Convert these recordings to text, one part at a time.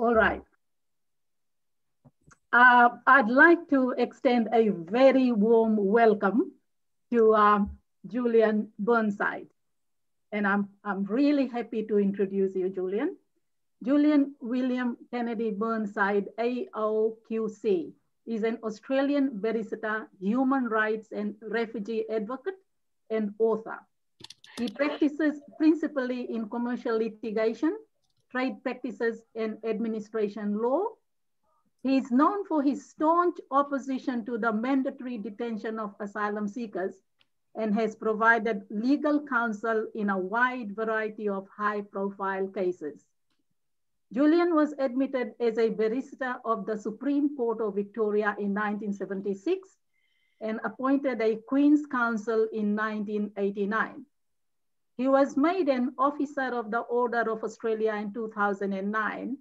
All right. I'd like to extend a very warm welcome to Julian Burnside. And I'm really happy to introduce you, Julian. Julian William Kennedy Burnside, AOQC, is an Australian barrister, human rights and refugee advocate, and author. He practices principally in commercial litigation, trade practices, and administration law. He is known for his staunch opposition to the mandatory detention of asylum seekers and has provided legal counsel in a wide variety of high-profile cases. Julian was admitted as a barrister of the Supreme Court of Victoria in 1976 and appointed a Queen's Counsel in 1989. He was made an Officer of the Order of Australia in 2009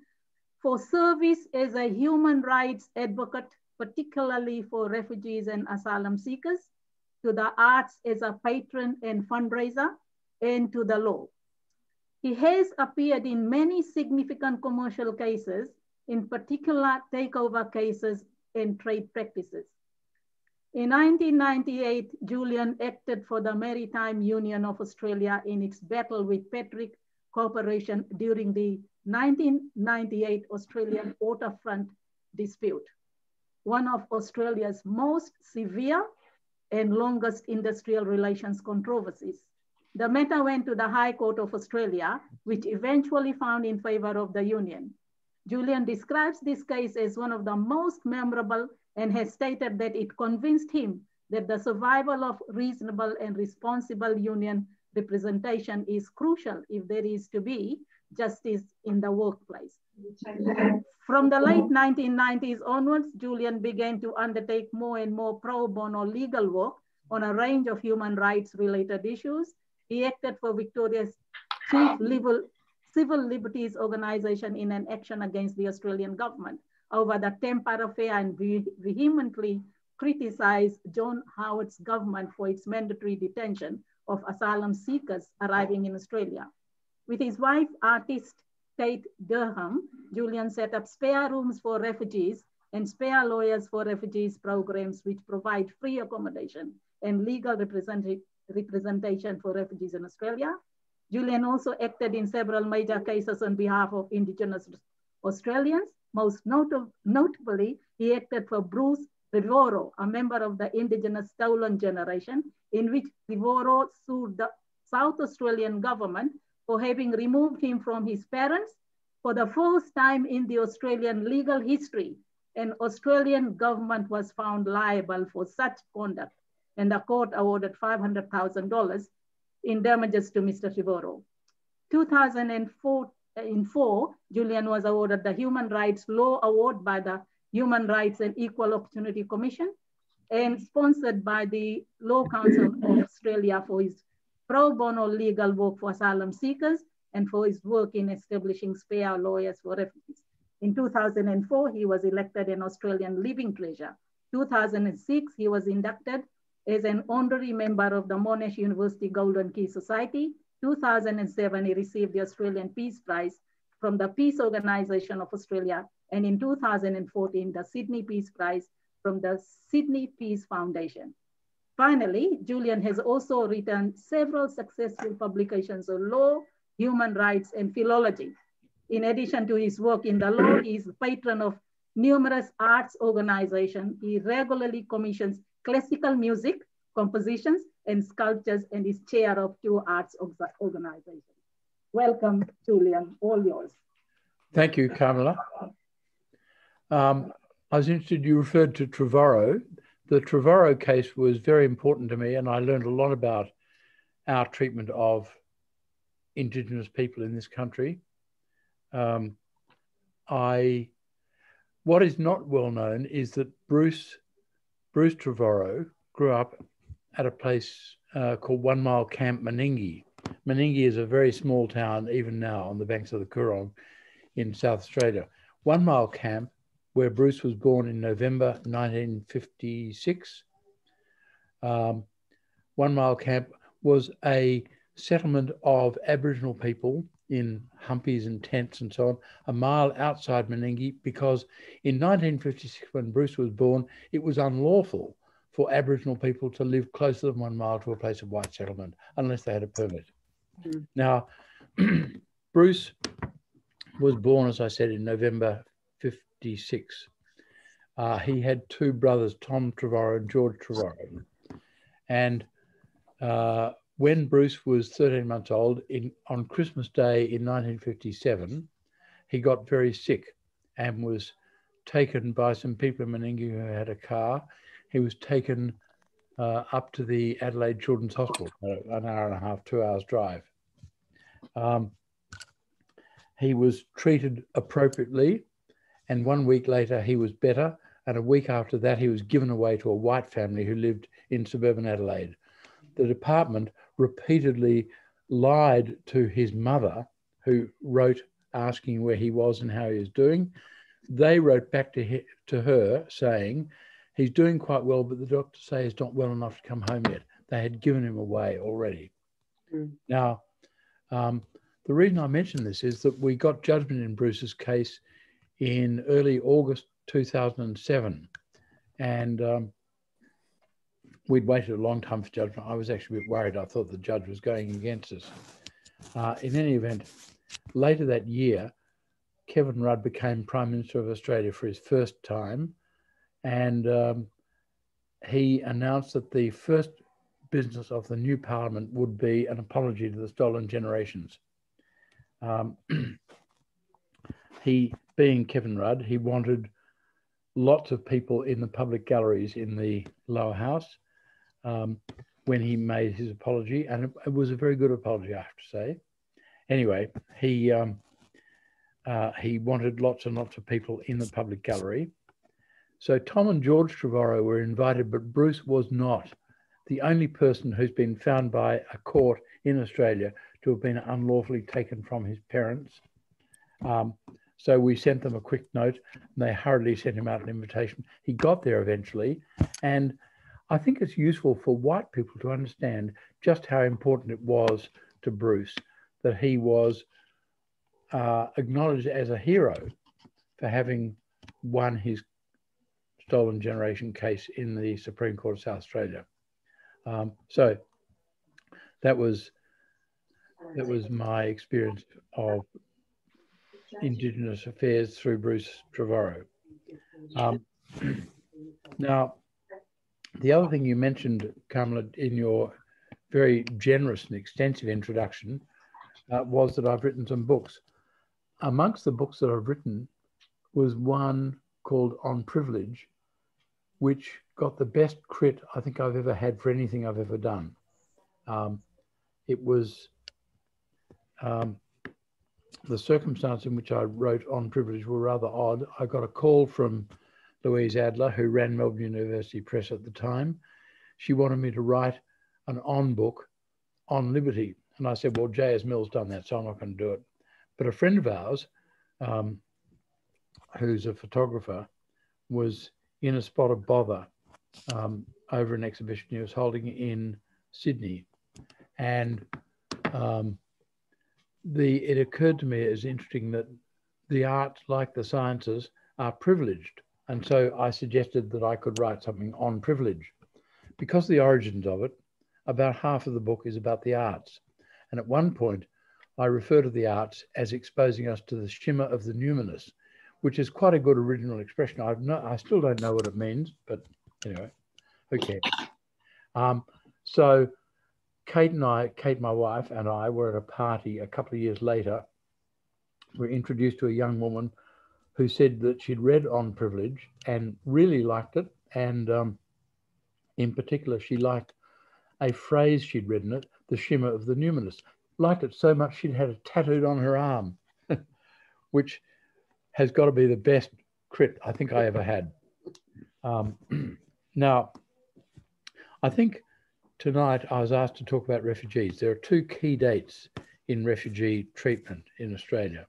for service as a human rights advocate, particularly for refugees and asylum seekers, to the arts as a patron and fundraiser, and to the law. He has appeared in many significant commercial cases, in particular takeover cases and trade practices. In 1998, Julian acted for the Maritime Union of Australia in its battle with Patrick Corporation during the 1998 Australian waterfront dispute, one of Australia's most severe and longest industrial relations controversies. The matter went to the High Court of Australia, which eventually found in favor of the Union. Julian describes this case as one of the most memorable and has stated that it convinced him that the survival of reasonable and responsible union representation is crucial if there is to be justice in the workplace. From the late 1990s onwards, Julian began to undertake more and more pro bono legal work on a range of human rights related issues. He acted for Victoria's chief civil liberties organization in an action against the Australian government over the Tempur affair and vehemently criticized John Howard's government for its mandatory detention of asylum seekers arriving in Australia. With his wife, artist Kate Durham, Julian set up spare rooms for refugees and spare lawyers for refugees programs which provide free accommodation and legal representation for refugees in Australia. Julian also acted in several major cases on behalf of Indigenous Australians. Most notably, he acted for Bruce Rivoro, a member of the Indigenous Stolen Generation, in which Rivoro sued the South Australian government for having removed him from his parents. For the first time in the Australian legal history, an Australian government was found liable for such conduct, and the court awarded $500,000 in damages to Mr. Rivoro. 2004, Julian was awarded the Human Rights Law Award by the Human Rights and Equal Opportunity Commission and sponsored by the Law Council of Australia for his pro bono legal work for asylum seekers and for his work in establishing spare lawyers for refugees. In 2004, he was elected an Australian Living Treasure. 2006, he was inducted as an honorary member of the Monash University Golden Key Society. 2007, he received the Australian Peace Prize from the Peace Organisation of Australia. And in 2014, the Sydney Peace Prize from the Sydney Peace Foundation. Finally, Julian has also written several successful publications on law, human rights, and philology. In addition to his work in the law, he is the patron of numerous arts organizations. He regularly commissions classical music, compositions, and sculptures, and is chair of 2 arts organizations. Welcome, Julian, all yours. Thank you, Carmela. I was interested, you referred to Trevorrow. The Trevorrow case was very important to me, and I learned a lot about our treatment of Indigenous people in this country. What is not well known is that Bruce Trevorrow grew up at a place called 1 Mile Camp, Meningie. Meningie is a very small town, even now, on the banks of the Coorong in South Australia. 1 Mile Camp, where Bruce was born in November 1956. 1 Mile Camp was a settlement of Aboriginal people in humpies and tents and so on, a mile outside Meningie, because in 1956, when Bruce was born, it was unlawful for Aboriginal people to live closer than 1 mile to a place of white settlement unless they had a permit. Mm. Now, Bruce was born, as I said, in November 56. He had two brothers, Tom Trevorrow and George Trevorrow. And when Bruce was 13 months old, on Christmas Day in 1957, he got very sick and was taken by some people in Meningie who had a car. He was taken up to the Adelaide Children's Hospital, an hour and a half, 2 hours drive. He was treated appropriately, and 1 week later he was better, and a week after that he was given away to a white family who lived in suburban Adelaide. The department repeatedly lied to his mother, who wrote asking where he was and how he was doing. They wrote back to her saying, he's doing quite well, but the doctors say he's not well enough to come home yet. They had given him away already. Mm. Now, the reason I mention this is that we got judgment in Bruce's case in early August 2007. And we'd waited a long time for judgment. I was actually a bit worried. I thought the judge was going against us. In any event, later that year, Kevin Rudd became Prime Minister of Australia for his first time. And he announced that the first business of the new parliament would be an apology to the stolen generations. He, being Kevin Rudd, he wanted lots of people in the public galleries in the lower house when he made his apology, and it was a very good apology, I have to say. Anyway, he wanted lots and lots of people in the public gallery. So Tom and George Trevorrow were invited, but Bruce was not the only person who's been found by a court in Australia to have been unlawfully taken from his parents. So we sent them a quick note, and they hurriedly sent him out an invitation. He got there eventually, and I think it's useful for white people to understand just how important it was to Bruce that he was acknowledged as a hero for having won his stolen generation case in the Supreme Court of South Australia. So that was my experience of Indigenous affairs through Bruce Trevorrow. Now, the other thing you mentioned, Kamala, in your very generous and extensive introduction was that I've written some books. Amongst the books that I've written was one called On Privilege, which got the best crit I think I've ever had for anything I've ever done. It was the circumstance in which I wrote On Privilege were rather odd. I got a call from Louise Adler, who ran Melbourne University Press at the time. She wanted me to write an on book on liberty. And I said, well, J.S. Mill's done that, so I'm not going to do it. But a friend of ours, who's a photographer, was in a spot of bother over an exhibition he was holding in Sydney. And it occurred to me as interesting that the arts, like the sciences, are privileged. And so I suggested that I could write something on privilege. Because of the origins of it, about half of the book is about the arts. And at one point, I refer to the arts as exposing us to the shimmer of the numinous, which is quite a good original expression. I still don't know what it means, but anyway, okay. So Kate, my wife, and I were at a party a couple of years later. We were introduced to a young woman who said that she'd read On Privilege and really liked it. And in particular, she liked a phrase she'd read in it, the shimmer of the numinous. Liked it so much she'd had it tattooed on her arm, which has got to be the best crit I think I ever had. Now, I think tonight I was asked to talk about refugees. There are two key dates in refugee treatment in Australia.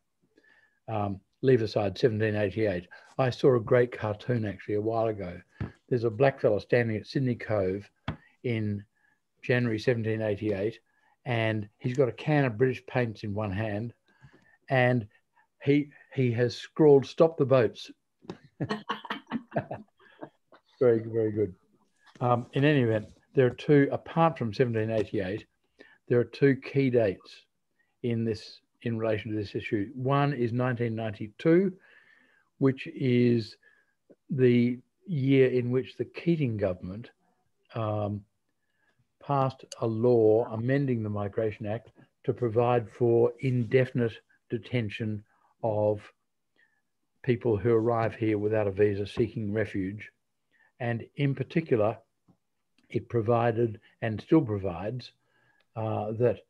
Leave aside 1788. I saw a great cartoon actually a while ago. There's a blackfella standing at Sydney Cove in January 1788, and he's got a can of British paints in one hand, and he has scrawled "Stop the boats." Very, very good. In any event, there are two, apart from 1788, there are two key dates in relation to this issue. One is 1992, which is the year in which the Keating government passed a law amending the Migration Act to provide for indefinite detention of people who arrive here without a visa seeking refuge. And in particular, it provided and still provides that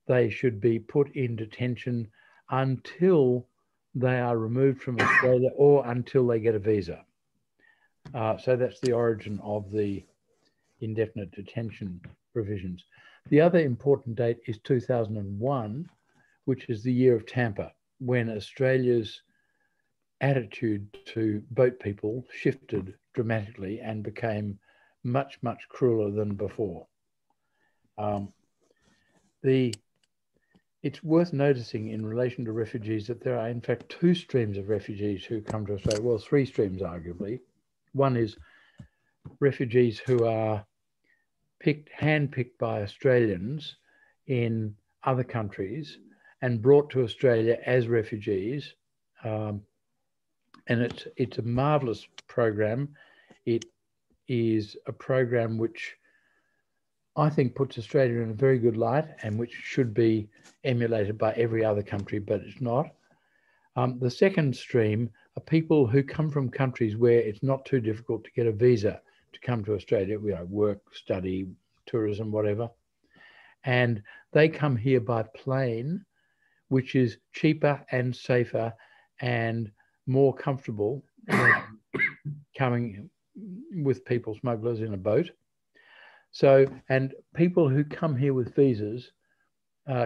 they should be put in detention until they are removed from Australia or until they get a visa. So that's the origin of the indefinite detention provisions. The other important date is 2001, which is the year of Tampa, when Australia's attitude to boat people shifted dramatically and became much, much crueler than before. It's worth noticing in relation to refugees that there are in fact two streams of refugees who come to Australia. Well, three streams arguably. One is refugees who are handpicked by Australians in other countries and brought to Australia as refugees. And it's a marvellous program. It is a program which I think puts Australia in a very good light and which should be emulated by every other country, but it's not. The second stream are people who come from countries where it's not too difficult to get a visa to come to Australia, work, study, tourism, whatever. And they come here by plane, which is cheaper and safer and more comfortable than coming with people smugglers in a boat. So, and people who come here with visas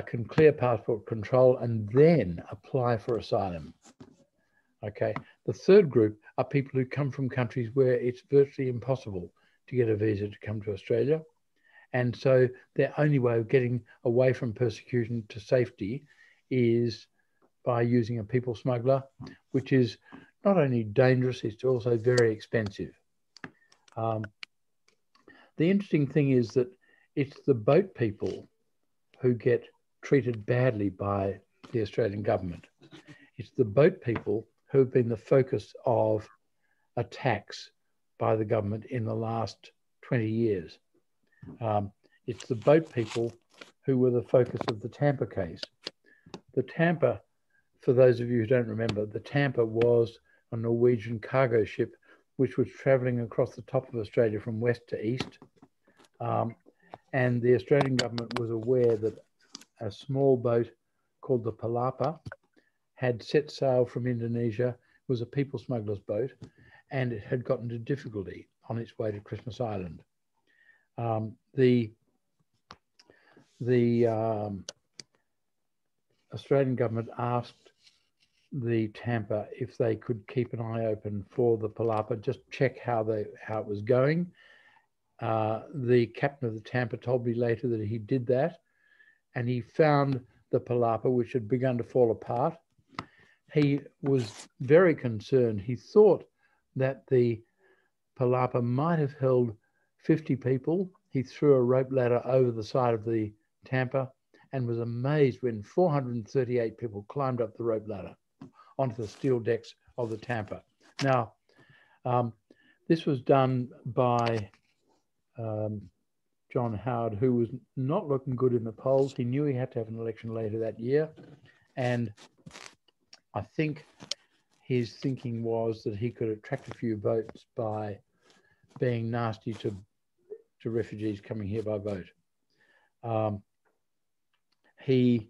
can clear passport control and then apply for asylum. Okay. The third group are people who come from countries where it's virtually impossible to get a visa to come to Australia. And so their only way of getting away from persecution to safety is by using a people smuggler, which is not only dangerous, it's also very expensive. The interesting thing is that it's the boat people who get treated badly by the Australian government. It's the boat people who have been the focus of attacks by the government in the last 20 years. It's the boat people who were the focus of the Tampa case. The Tampa, for those of you who don't remember, the Tampa was a Norwegian cargo ship which was travelling across the top of Australia from west to east. And the Australian government was aware that a small boat called the Palapa had set sail from Indonesia, was a people smuggler's boat, and it had gotten into difficulty on its way to Christmas Island. The Australian government asked the Tampa if they could keep an eye open for the Palapa, just check how it was going. The captain of the Tampa told me later that he did that, and he found the Palapa, which had begun to fall apart. He was very concerned. He thought that the Palapa might have held 50 people. He threw a rope ladder over the side of the Tampa and was amazed when 438 people climbed up the rope ladder onto the steel decks of the Tampa. Now, this was done by John Howard, who was not looking good in the polls. He knew he had to have an election later that year. And I think his thinking was that he could attract a few votes by being nasty to refugees coming here by boat. He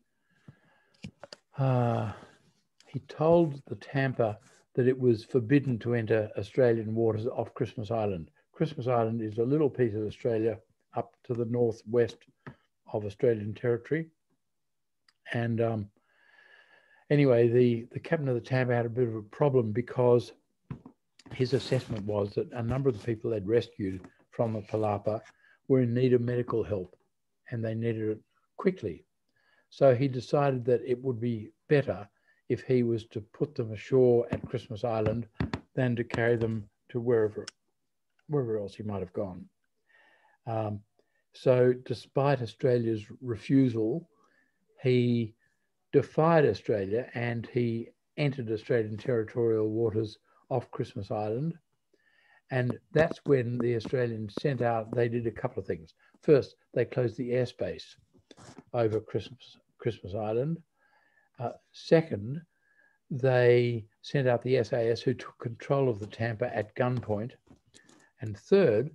told the Tampa that it was forbidden to enter Australian waters off Christmas Island. Christmas Island is a little piece of Australia up to the northwest of Australian territory. And anyway, the captain of the Tampa had a bit of a problem because his assessment was that a number of the people they'd rescued from the Palapa were in need of medical help and they needed it quickly. So he decided that it would be better if he was to put them ashore at Christmas Island than to carry them to wherever else he might have gone. So despite Australia's refusal, he defied Australia and he entered Australian territorial waters off Christmas Island. And that's when the Australians sent out, they did a couple of things. First, they closed the airspace over Christmas Island. Second, they sent out the SAS, who took control of the Tampa at gunpoint. And third,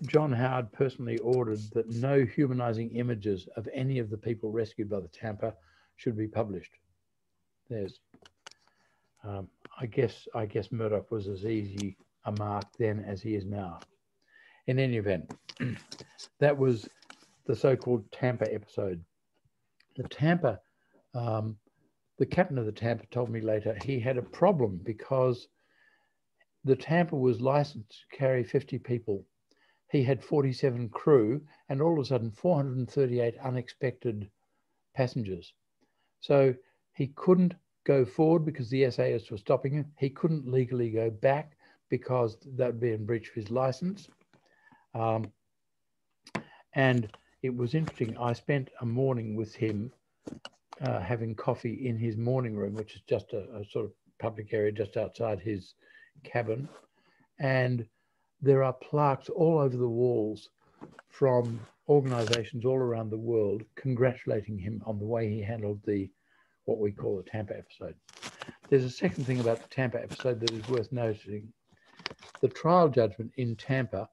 John Howard personally ordered that no humanizing images of any of the people rescued by the Tampa should be published. There's, I guess Murdoch was as easy a mark then as he is now. In any event, that was the so-called Tampa episode. The Tampa, the captain of the Tampa told me later he had a problem because the Tampa was licensed to carry 50 people. He had 47 crew and all of a sudden 438 unexpected passengers. So he couldn't go forward because the SAS were stopping him. He couldn't legally go back because that would be in breach of his license. And it was interesting. I spent a morning with him having coffee in his morning room, which is just a sort of public area just outside his cabin. And there are plaques all over the walls from organizations all around the world congratulating him on the way he handled what we call the Tampa episode. There's a second thing about the Tampa episode that is worth noticing. The trial judgment in Tampa,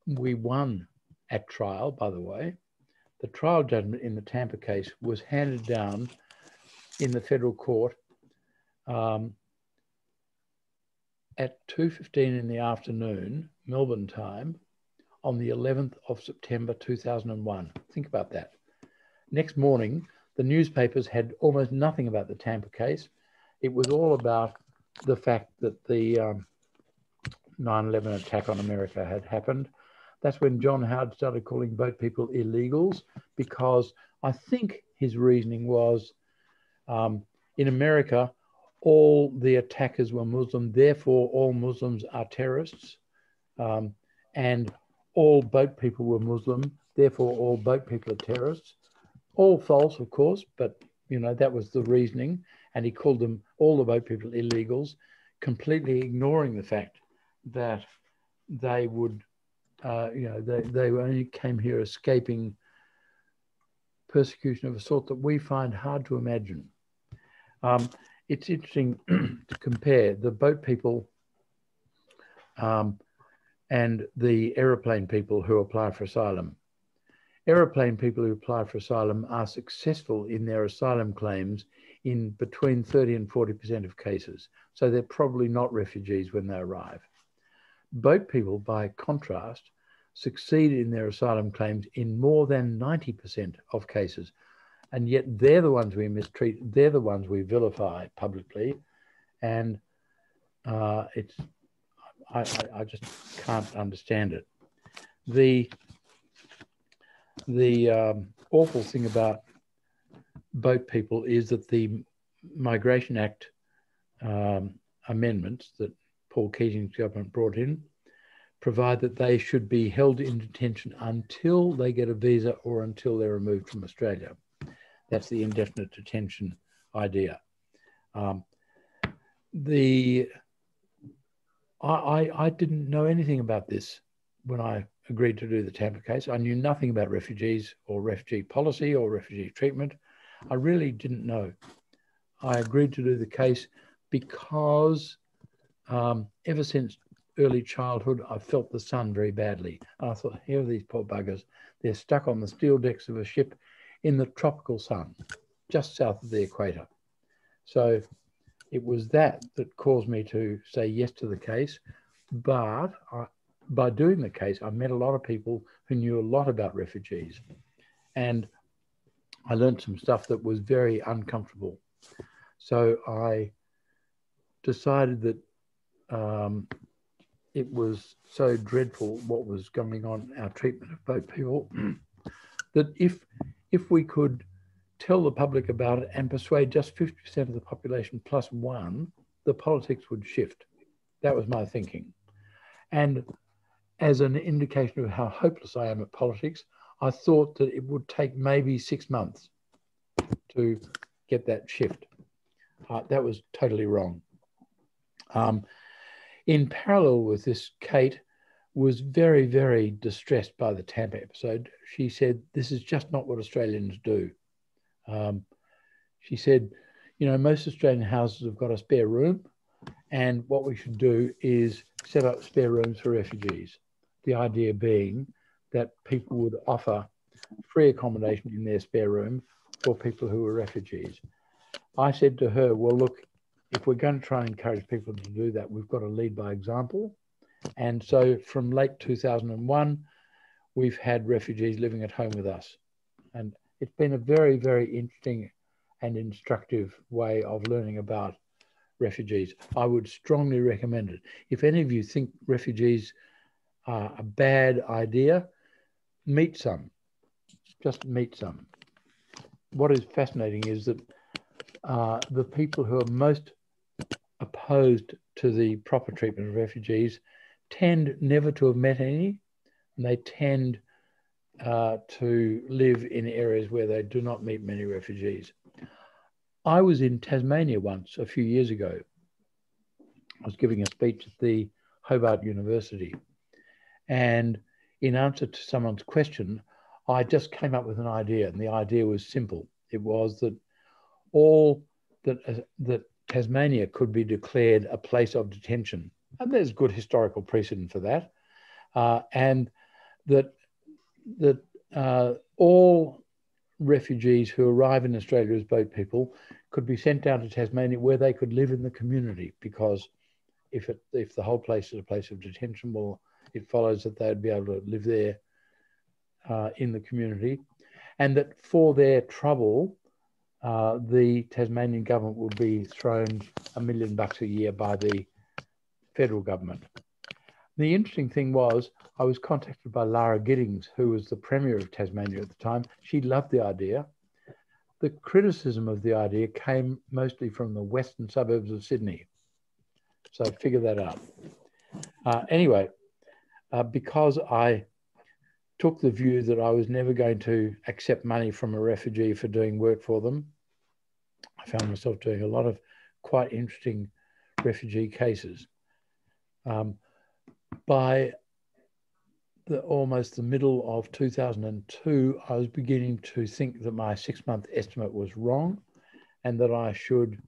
we won at trial, by the way. The trial judgment in the Tampa case was handed down in the federal court at 2:15 in the afternoon, Melbourne time, on the 11th of September 2001. Think about that. Next morning, the newspapers had almost nothing about the Tampa case. It was all about the fact that the 9/11 attack on America had happened. That's when John Howard started calling boat people illegals, because I think his reasoning was in America, all the attackers were Muslim, therefore all Muslims are terrorists, and all boat people were Muslim, therefore all boat people are terrorists. All false, of course, but you know, that was the reasoning. And he called them, all the boat people, illegals, completely ignoring the fact that they would, they only came here escaping persecution of a sort that we find hard to imagine. It's interesting to compare the boat people and the aeroplane people who apply for asylum. Aeroplane people who apply for asylum are successful in their asylum claims in between 30 and 40% of cases. So they're probably not refugees when they arrive. Boat people, by contrast, succeed in their asylum claims in more than 90% of cases. And yet they're the ones we mistreat, they're the ones we vilify publicly. And I just can't understand it. The awful thing about boat people is that the Migration Act amendments that Paul Keating's government brought in provide that they should be held in detention until they get a visa or until they're removed from Australia. That's the indefinite detention idea. I didn't know anything about this when I agreed to do the Tampa case. I knew nothing about refugees or refugee policy or refugee treatment. I really didn't know. I agreed to do the case because ever since early childhood, I felt the sun very badly. And I thought, here are these poor buggers. They're stuck on the steel decks of a ship in the tropical sun, just south of the equator. So it was that caused me to say yes to the case. But by doing the case, I met a lot of people who knew a lot about refugees. And I learned some stuff that was very uncomfortable. So I decided that it was so dreadful what was going on, our treatment of boat people, that if we could tell the public about it and persuade just 50% of the population plus one, the politics would shift. That was my thinking. And as an indication of how hopeless I am at politics, I thought that it would take maybe 6 months to get that shift. That was totally wrong. In parallel with this, Kate was very, very distressed by the Tampa episode. She said, this is just not what Australians do. She said, you know, most Australian houses have got a spare room, and what we should do is set up spare rooms for refugees. The idea being that people would offer free accommodation in their spare room for people who are refugees. I said to her, well, look, if we're going to try and encourage people to do that, we've got to lead by example. And so from late 2001, we've had refugees living at home with us. And it's been a very, very interesting and instructive way of learning about refugees. I would strongly recommend it. If any of you think refugees are a bad idea, meet some. Just meet some. What is fascinating is that the people who are most opposed to the proper treatment of refugees tend never to have met any, and they tend to live in areas where they do not meet many refugees. I was in Tasmania once a few years ago. I was giving a speech at the Hobart University, and in answer to someone's question, I just came up with an idea, and the idea was simple. It was that that Tasmania could be declared a place of detention, and there's good historical precedent for that, and that all refugees who arrive in Australia as boat people could be sent down to Tasmania where they could live in the community, because if the whole place is a place of detention, well, it follows that they'd be able to live there in the community, and that for their trouble, the Tasmanian government would be thrown $1 million a year by the federal government. The interesting thing was, I was contacted by Lara Giddings, who was the Premier of Tasmania at the time. She loved the idea. The criticism of the idea came mostly from the western suburbs of Sydney. So figure that out. Anyway, because I took the view that I was never going to accept money from a refugee for doing work for them, I found myself doing a lot of quite interesting refugee cases. By almost the middle of 2002, I was beginning to think that my 6-month estimate was wrong, and that I should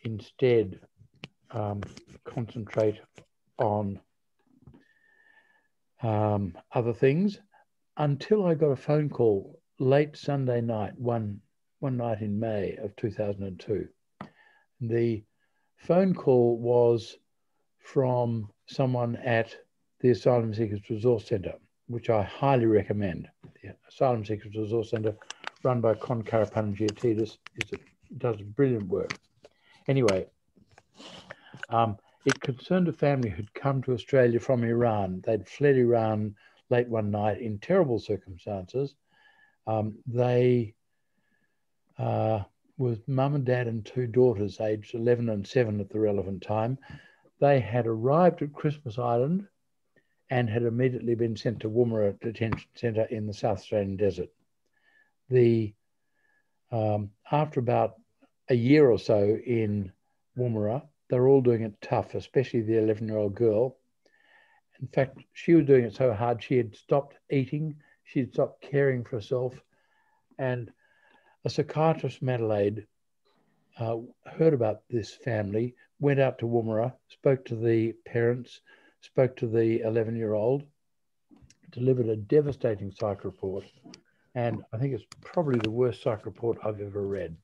instead concentrate on other things, until I got a phone call late Sunday night, one night in May of 2002. The phone call was from someone at the Asylum Seekers Resource Centre, which I highly recommend. The Asylum Seekers Resource Centre, run by Con Karapanagiotis, does brilliant work. Anyway, it concerned a family who'd come to Australia from Iran. They'd fled Iran late one night in terrible circumstances. They was mum and dad and 2 daughters, aged 11 and 7 at the relevant time. They had arrived at Christmas Island and had immediately been sent to Woomera Detention Centre in the South Australian desert. After about a year or so in Woomera, they were all doing it tough, especially the 11-year-old girl. In fact, she was doing it so hard, she had stopped eating, she had stopped caring for herself, and a psychiatrist from Adelaide heard about this family, went out to Woomera, spoke to the parents, spoke to the 11-year-old, delivered a devastating psych report. And I think it's probably the worst psych report I've ever read.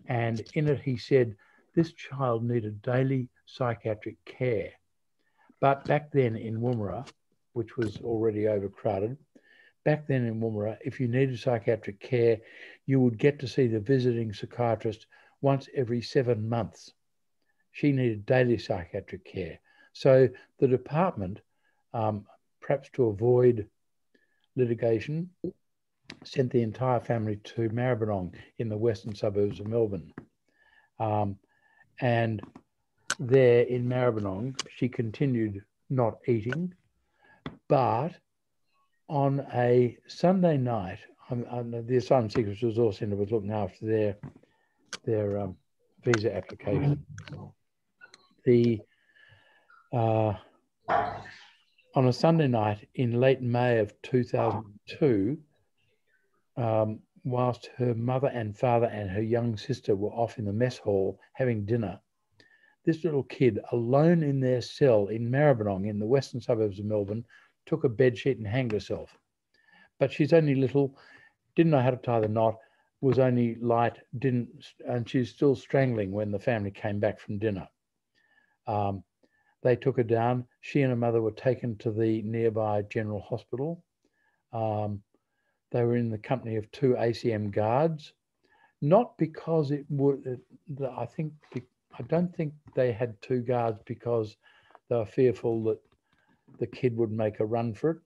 And in it, he said, this child needed daily psychiatric care. But back then in Woomera, which was already overcrowded, back then in Woomera, if you needed psychiatric care, you would get to see the visiting psychiatrist once every 7 months. She needed daily psychiatric care. So the department, perhaps to avoid litigation, sent the entire family to Maribyrnong in the western suburbs of Melbourne. And there in Maribyrnong, she continued not eating, but on a Sunday night, the Asylum Seekers Resource Centre was looking after their visa application. On a Sunday night in late May of 2002, whilst her mother and father and her young sister were off in the mess hall having dinner, this little kid, alone in their cell in Maribyrnong in the western suburbs of Melbourne, took a bedsheet and hanged herself. But she's only little, didn't know how to tie the knot, was only light, and she's still strangling when the family came back from dinner. They took her down. She and her mother were taken to the nearby general hospital. They were in the company of 2 ACM guards, not because it would, I don't think they had 2 guards because they were fearful that the kid would make a run for it,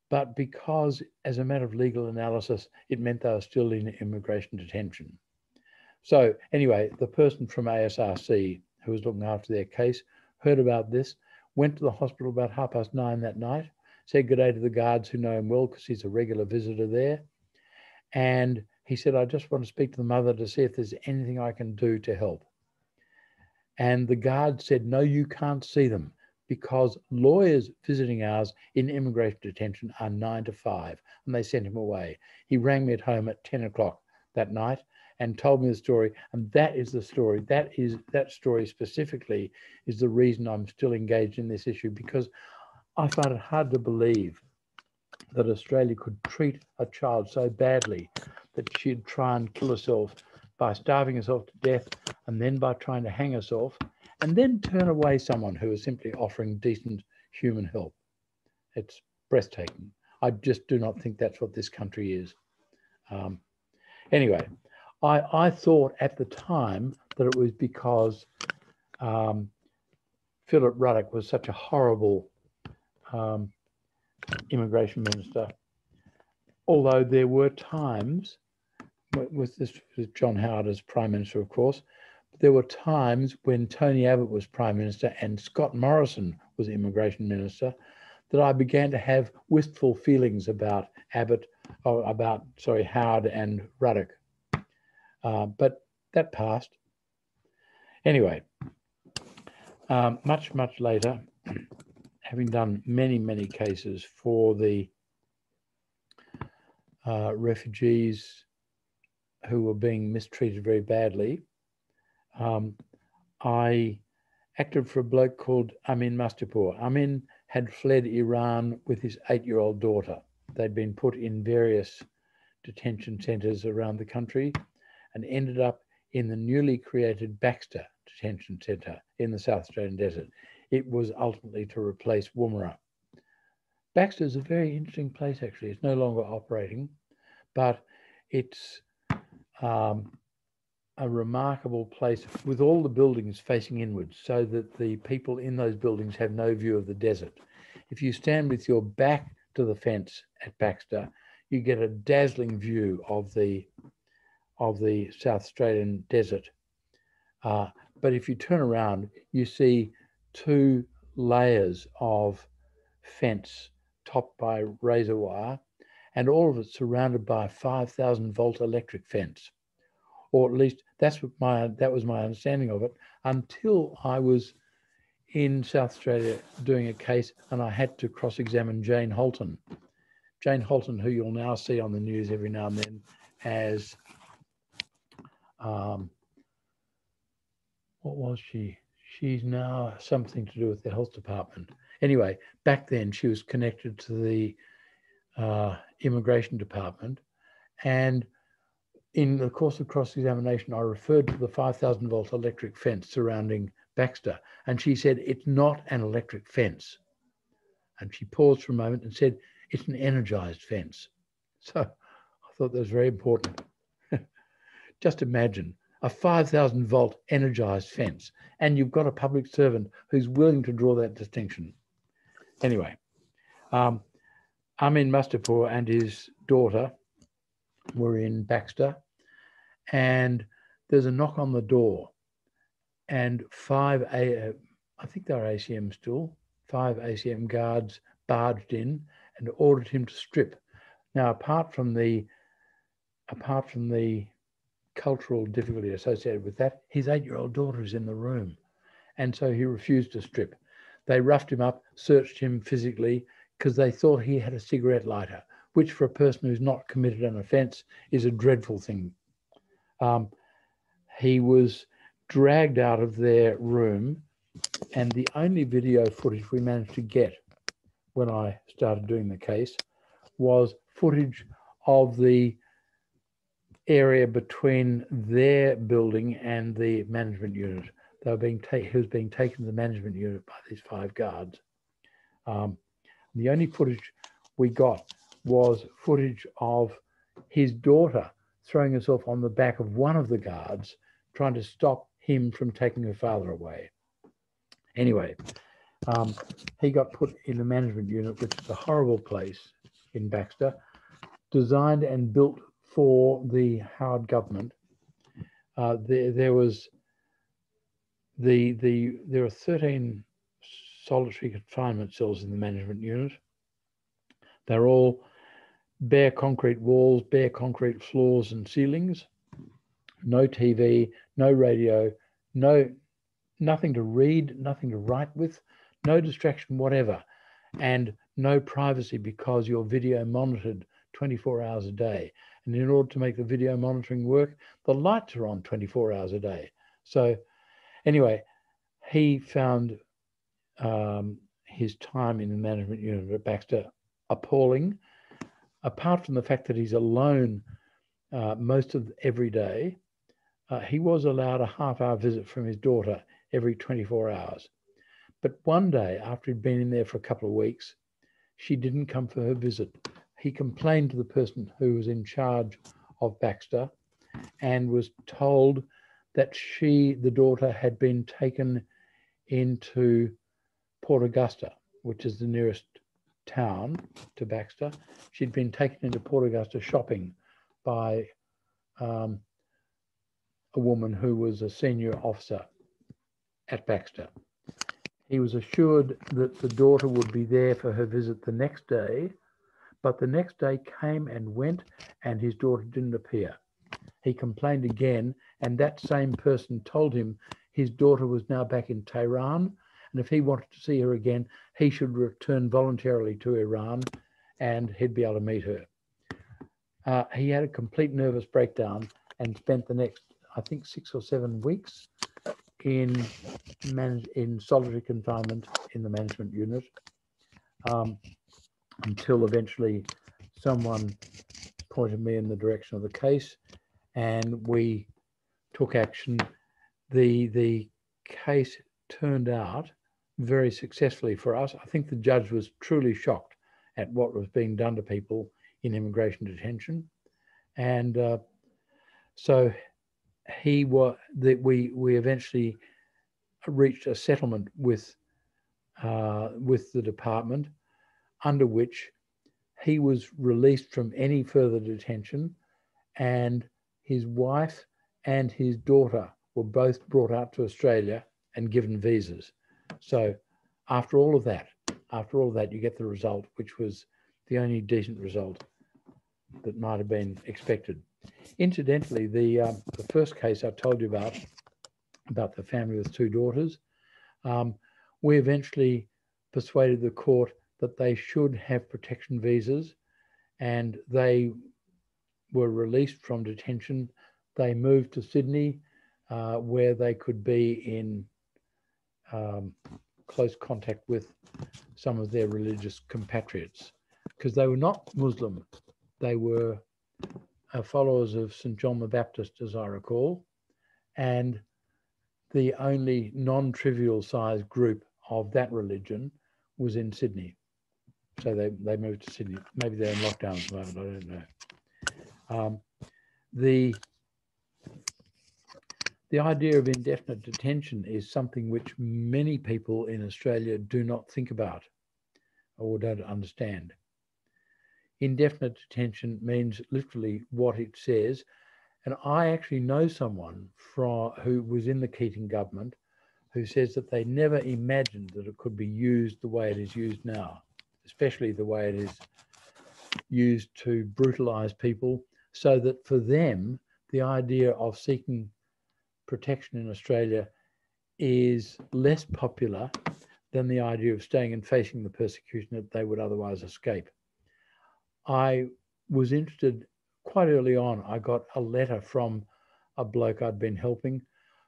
but because as a matter of legal analysis, it meant they were still in immigration detention. So anyway, the person from ASRC who was looking after their case heard about this, went to the hospital about 9:30 that night, said good day to the guards who know him well because he's a regular visitor there. And he said, I just want to speak to the mother to see if there's anything I can do to help. And the guard said, no, you can't see them because lawyers visiting ours in immigration detention are 9 to 5, and they sent him away. He rang me at home at 10 o'clock that night and told me the story, and that is the story. That story specifically is the reason I'm still engaged in this issue, because I find it hard to believe that Australia could treat a child so badly that she'd try and kill herself by starving herself to death and then by trying to hang herself and then turn away someone who is simply offering decent human help. It's breathtaking. I just do not think that's what this country is. Anyway, I thought at the time that it was because Philip Ruddock was such a horrible immigration minister, although there were times, with John Howard as Prime Minister, of course, there were times when Tony Abbott was Prime Minister and Scott Morrison was Immigration Minister that I began to have wistful feelings about Howard and Ruddock. But that passed. Anyway, much later, having done many cases for the refugees who were being mistreated very badly, I acted for a bloke called Amin Mustapur. Amin had fled Iran with his 8-year-old daughter. They'd been put in various detention centres around the country and ended up in the newly created Baxter Detention Centre in the South Australian desert. It was ultimately to replace Woomera. Baxter is a very interesting place, actually. It's no longer operating, but it's a remarkable place with all the buildings facing inwards so that the people in those buildings have no view of the desert. If you stand with your back to the fence at Baxter, you get a dazzling view of the South Australian desert. But if you turn around, you see 2 layers of fence topped by razor wire, and all of it surrounded by a 5,000-volt electric fence. Or at least that was my understanding of it until I was in South Australia doing a case and I had to cross-examine Jane Holton. Jane Holton, who you'll now see on the news every now and then as, what was she? She's now something to do with the health department. Anyway, back then she was connected to the immigration department, and in the course of cross-examination, I referred to the 5,000-volt electric fence surrounding Baxter, and she said, it's not an electric fence. And she paused for a moment and said, it's an energized fence. So I thought that was very important. Just imagine a 5,000-volt energized fence, and you've got a public servant who's willing to draw that distinction. Anyway, Amin Mustapur and his daughter were in Baxter, and there's a knock on the door, and I think they're ACM still, 5 ACM guards barged in and ordered him to strip. Now, apart from the cultural difficulty associated with that, his 8-year-old daughter is in the room, and so he refused to strip. They roughed him up, searched him physically, because they thought he had a cigarette lighter, which for a person who's not committed an offence is a dreadful thing. He was dragged out of their room, and the only video footage we managed to get when I started doing the case was footage of the area between their building and the management unit. They were he was being taken to the management unit by these 5 guards. The only footage we got was footage of his daughter throwing herself on the back of one of the guards, trying to stop him from taking her father away. Anyway, he got put in the management unit, which is a horrible place in Baxter, designed and built for the Howard government. There are 13 solitary confinement cells in the management unit. They're all bare concrete walls, bare concrete floors and ceilings, no TV, no radio, nothing to read, nothing to write with, no distraction whatever, and no privacy because you're video monitored 24 hours a day. And in order to make the video monitoring work, the lights are on 24 hours a day. So anyway, he found his time in the management unit at Baxter appalling. Apart from the fact that he's alone most of every day, he was allowed a half-hour visit from his daughter every 24 hours. But one day, after he'd been in there for a couple of weeks, she didn't come for her visit. He complained to the person who was in charge of Baxter and was told that the daughter, had been taken into Port Augusta, which is the nearest town to Baxter. She'd been taken into Port Augusta shopping by a woman who was a senior officer at Baxter. He was assured that the daughter would be there for her visit the next day, but the next day came and went and his daughter didn't appear. He complained again, and that same person told him his daughter was now back in Tehran, and if he wanted to see her again, he should return voluntarily to Iran and he'd be able to meet her. He had a complete nervous breakdown and spent the next, I think, 6 or 7 weeks in solitary confinement in the management unit, until eventually someone pointed me in the direction of the case and we took action. The case turned out very successfully for us. I think the judge was truly shocked at what was being done to people in immigration detention. And so we eventually reached a settlement with the department, under which he was released from any further detention, and his wife and his daughter were both brought out to Australia and given visas. So after all of that, you get the result, which was the only decent result that might have been expected. Incidentally, the first case I told you about the family with 2 daughters, we eventually persuaded the court that they should have protection visas, and they were released from detention. They moved to Sydney, where they could be in close contact with some of their religious compatriots, because they were not Muslim. They were followers of St. John the Baptist, as I recall, and the only non-trivial sized group of that religion was in Sydney. So they moved to Sydney. Maybe they're in lockdown at the moment, I don't know. The idea of indefinite detention is something which many people in Australia do not think about or don't understand. indefinite detention means literally what it says. And I actually know someone who was in the Keating government who says that they never imagined that it could be used the way it is used now, especially the way it is used to brutalise people, so that for them, the idea of seeking protection in Australia is less popular than the idea of staying and facing the persecution that they would otherwise escape. I was interested quite early on. I got a letter from a bloke I'd been helping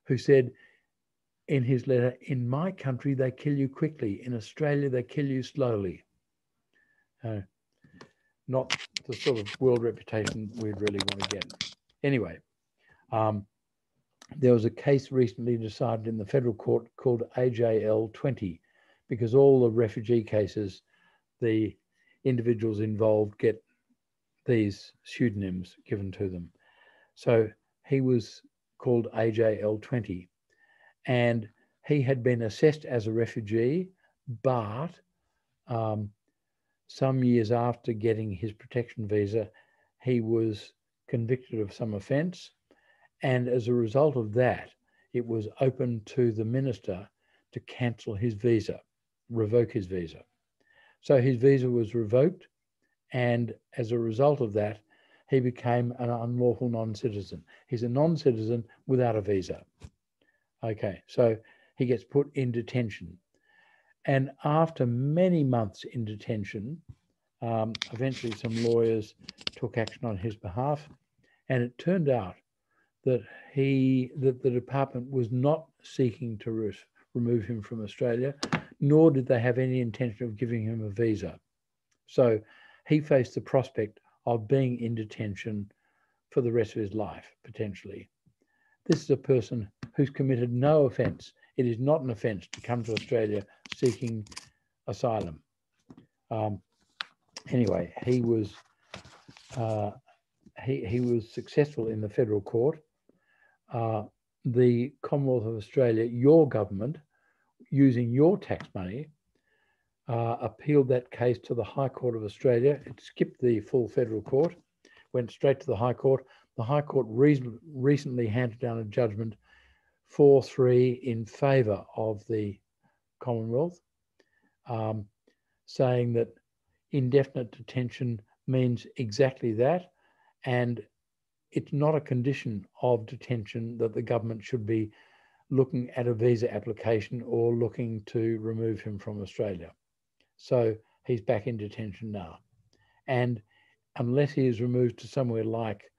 who said in his letter, "In my country, they kill you quickly. In Australia, they kill you slowly." Not the sort of world reputation we'd really want to get. Anyway, there was a case recently decided in the federal court called AJL 20, because all the refugee cases, the individuals involved get these pseudonyms given to them. So he was called AJL 20, and he had been assessed as a refugee, but some years after getting his protection visa, he was convicted of some offence. And as a result of that, it was open to the minister to cancel his visa, revoke his visa. So his visa was revoked. And as a result of that, he became an unlawful non-citizen. He's a non-citizen without a visa. Okay, so he gets put in detention. And after many months in detention, eventually some lawyers took action on his behalf. And it turned out that the department was not seeking to remove him from Australia, nor did they have any intention of giving him a visa. So he faced the prospect of being in detention for the rest of his life, potentially. This is a person who's committed no offence. It is not an offence to come to Australia seeking asylum. Anyway, he was successful in the federal court. The Commonwealth of Australia, your government, using your tax money, appealed that case to the High Court of Australia. It skipped the full federal court, went straight to the High Court. The High Court recently handed down a judgment 4-3 in favour of the Commonwealth, saying that indefinite detention means exactly that, and it's not a condition of detention that the government should be looking at a visa application or looking to remove him from Australia. So he's back in detention now. And unless he is removed to somewhere like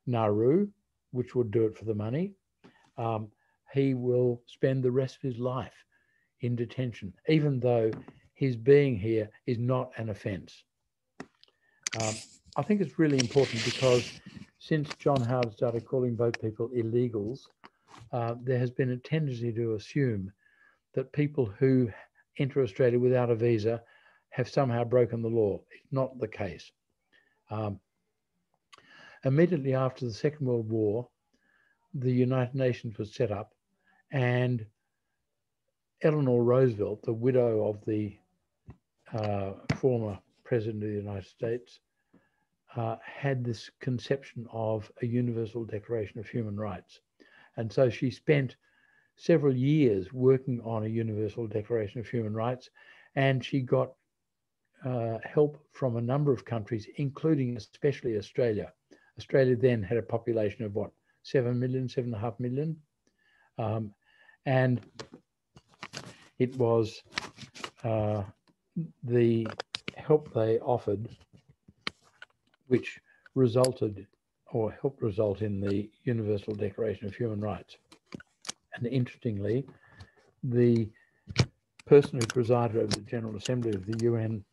Nauru, which would do it for the money, he will spend the rest of his life in detention, even though his being here is not an offence. I think it's really important because since John Howard started calling boat people illegals, there has been a tendency to assume that people who enter Australia without a visa have somehow broken the law. It's not the case. Immediately after the Second World War, the United Nations was set up, and Eleanor Roosevelt, the widow of the former President of the United States, had this conception of a Universal Declaration of Human Rights. And so she spent several years working on a Universal Declaration of Human Rights, and she got help from a number of countries, including especially Australia. Australia then had a population of what, 7 million, 7.5 million? And it was the help they offered which resulted or helped result in the Universal Declaration of Human Rights. And interestingly, the person who presided over the General Assembly of the UN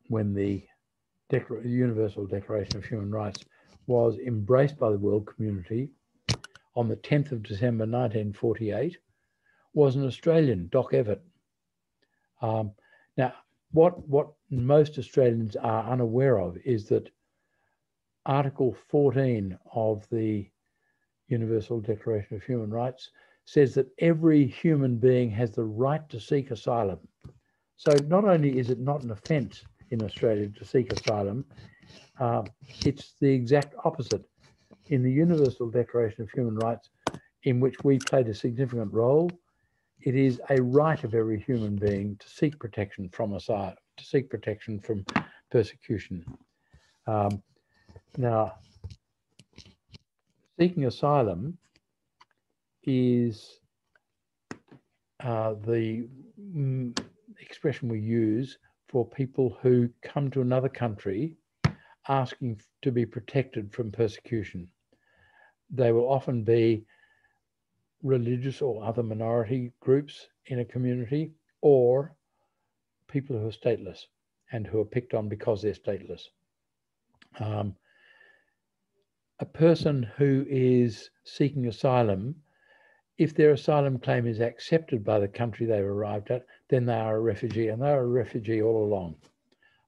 when the Universal Declaration of Human Rights was embraced by the world community on the 10th of December 1948 was an Australian, Doc Evatt. Now, what most Australians are unaware of is that Article 14 of the Universal Declaration of Human Rights says that every human being has the right to seek asylum. So not only is it not an offence in Australia to seek asylum. It's the exact opposite. In the Universal Declaration of Human Rights, in which we played a significant role, it is a right of every human being to seek protection from asylum, to seek protection from persecution. Now, seeking asylum is the expression we use for people who come to another country asking to be protected from persecution. They will often be religious or other minority groups in a community, or people who are stateless and who are picked on because they're stateless. A person who is seeking asylum, if their asylum claim is accepted by the country they've arrived at, then they are a refugee, and they are a refugee all along.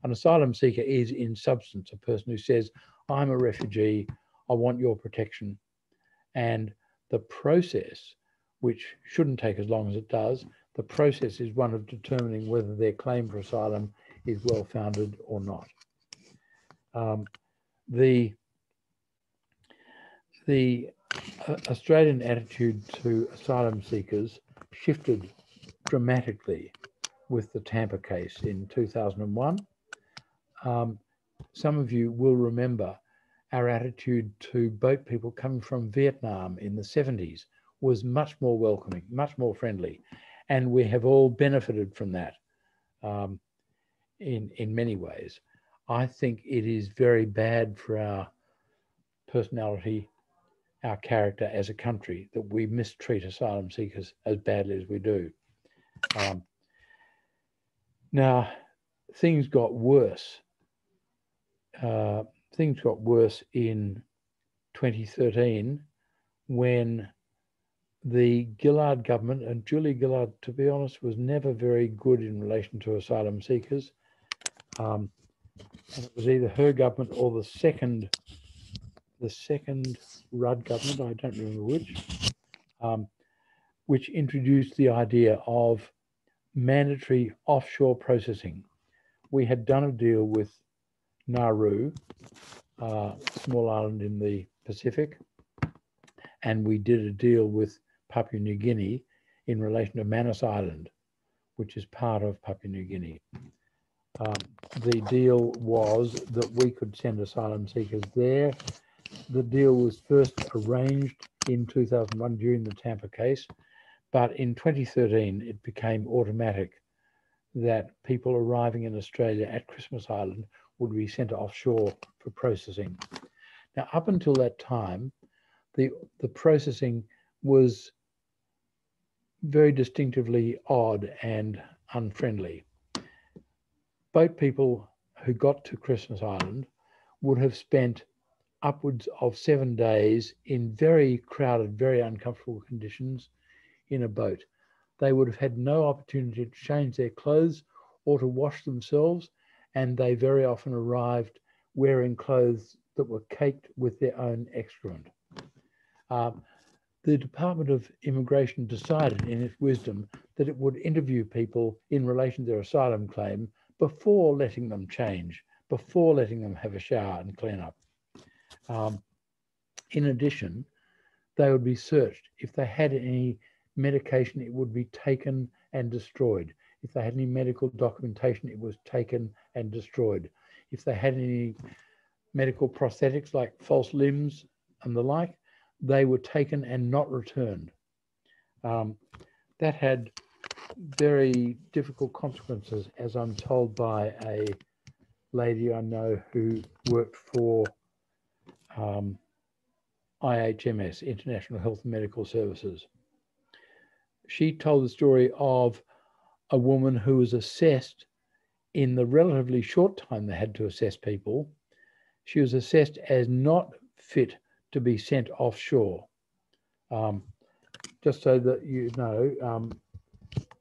An asylum seeker is, in substance, a person who says, I'm a refugee, I want your protection. And the process, which shouldn't take as long as it does, the process is one of determining whether their claim for asylum is well-founded or not. The Australian attitude to asylum seekers shifted dramatically with the Tampa case in 2001. Some of you will remember our attitude to boat people coming from Vietnam in the 70s was much more welcoming, much more friendly. And we have all benefited from that in many ways. I think it is very bad for our personality, our character as a country, that we mistreat asylum seekers as badly as we do. Now, things got worse. Things got worse in 2013 when the Gillard government, and Julie Gillard, to be honest, was never very good in relation to asylum seekers. And it was either her government or the second Rudd government, I don't remember which introduced the idea of mandatory offshore processing. We had done a deal with Nauru, a small island in the Pacific, and we did a deal with Papua New Guinea in relation to Manus Island, which is part of Papua New Guinea. The deal was that we could send asylum seekers there. The deal was first arranged in 2001 during the Tampa case, but in 2013 it became automatic that people arriving in Australia at Christmas Island would be sent offshore for processing. Now, up until that time, the processing was very distinctively odd and unfriendly. Boat people who got to Christmas Island would have spent upwards of 7 days in very crowded, very uncomfortable conditions in a boat. They would have had no opportunity to change their clothes or to wash themselves, and they very often arrived wearing clothes that were caked with their own excrement. The Department of Immigration decided in its wisdom that it would interview people in relation to their asylum claim before letting them change, before letting them have a shower and clean up. In addition, they would be searched. If they had any medication, it would be taken and destroyed. If they had any medical documentation, it was taken and destroyed. If they had any medical prosthetics like false limbs and the like, they were taken and not returned. That had very difficult consequences, as I'm told by a lady I know who worked for IHMS, International Health and Medical Services. She told the story of a woman who was assessed in the relatively short time they had to assess people. She was assessed as not fit to be sent offshore. Just so that you know,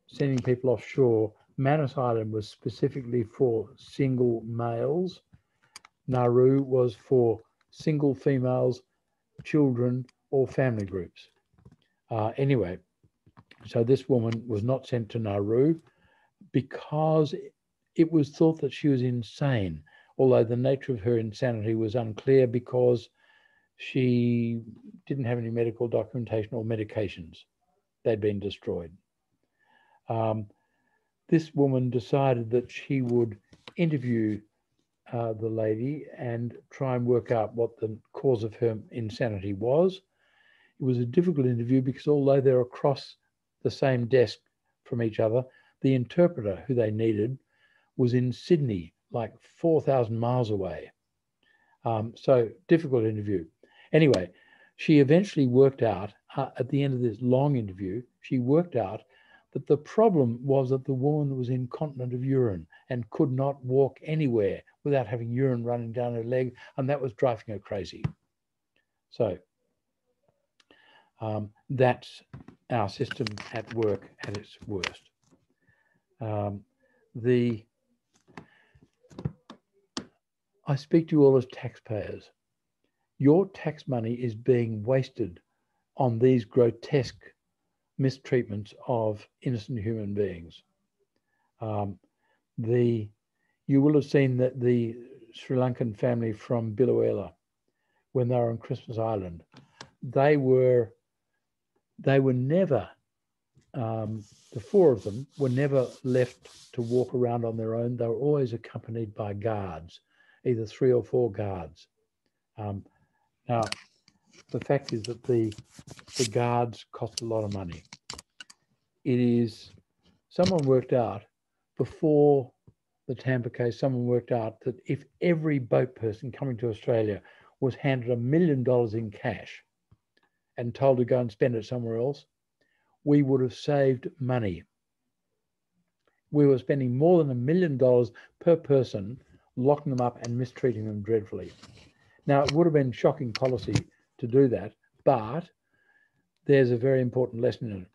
sending people offshore, Manus Island was specifically for single males. Nauru was for single females, children, or family groups. Anyway, so this woman was not sent to Nauru because it was thought that she was insane, although the nature of her insanity was unclear because she didn't have any medical documentation or medications. They'd been destroyed. This woman decided that she would interview the lady and try and work out what the cause of her insanity was. It was a difficult interview because although they're across the same desk from each other, the interpreter who they needed was in Sydney, like 4,000 miles away. So difficult interview. Anyway, she eventually worked out, at the end of this long interview, she worked out that the problem was that the woman was incontinent of urine and could not walk anywhere without having urine running down her leg, and that was driving her crazy. So that's our system at work at its worst. I speak to you all as taxpayers. Your tax money is being wasted on these grotesque mistreatments of innocent human beings. You will have seen that the Sri Lankan family from Biloela, when they were on Christmas Island, they were never, the four of them were never left to walk around on their own. They were always accompanied by guards, either 3 or 4 guards. Now, the fact is that the guards cost a lot of money. Someone worked out before the Tampa case, someone worked out that if every boat person coming to Australia was handed $1 million in cash and told to go and spend it somewhere else, we would have saved money. We were spending more than $1 million per person, locking them up and mistreating them dreadfully. Now, it would have been shocking policy to do that, but there's a very important lesson in it.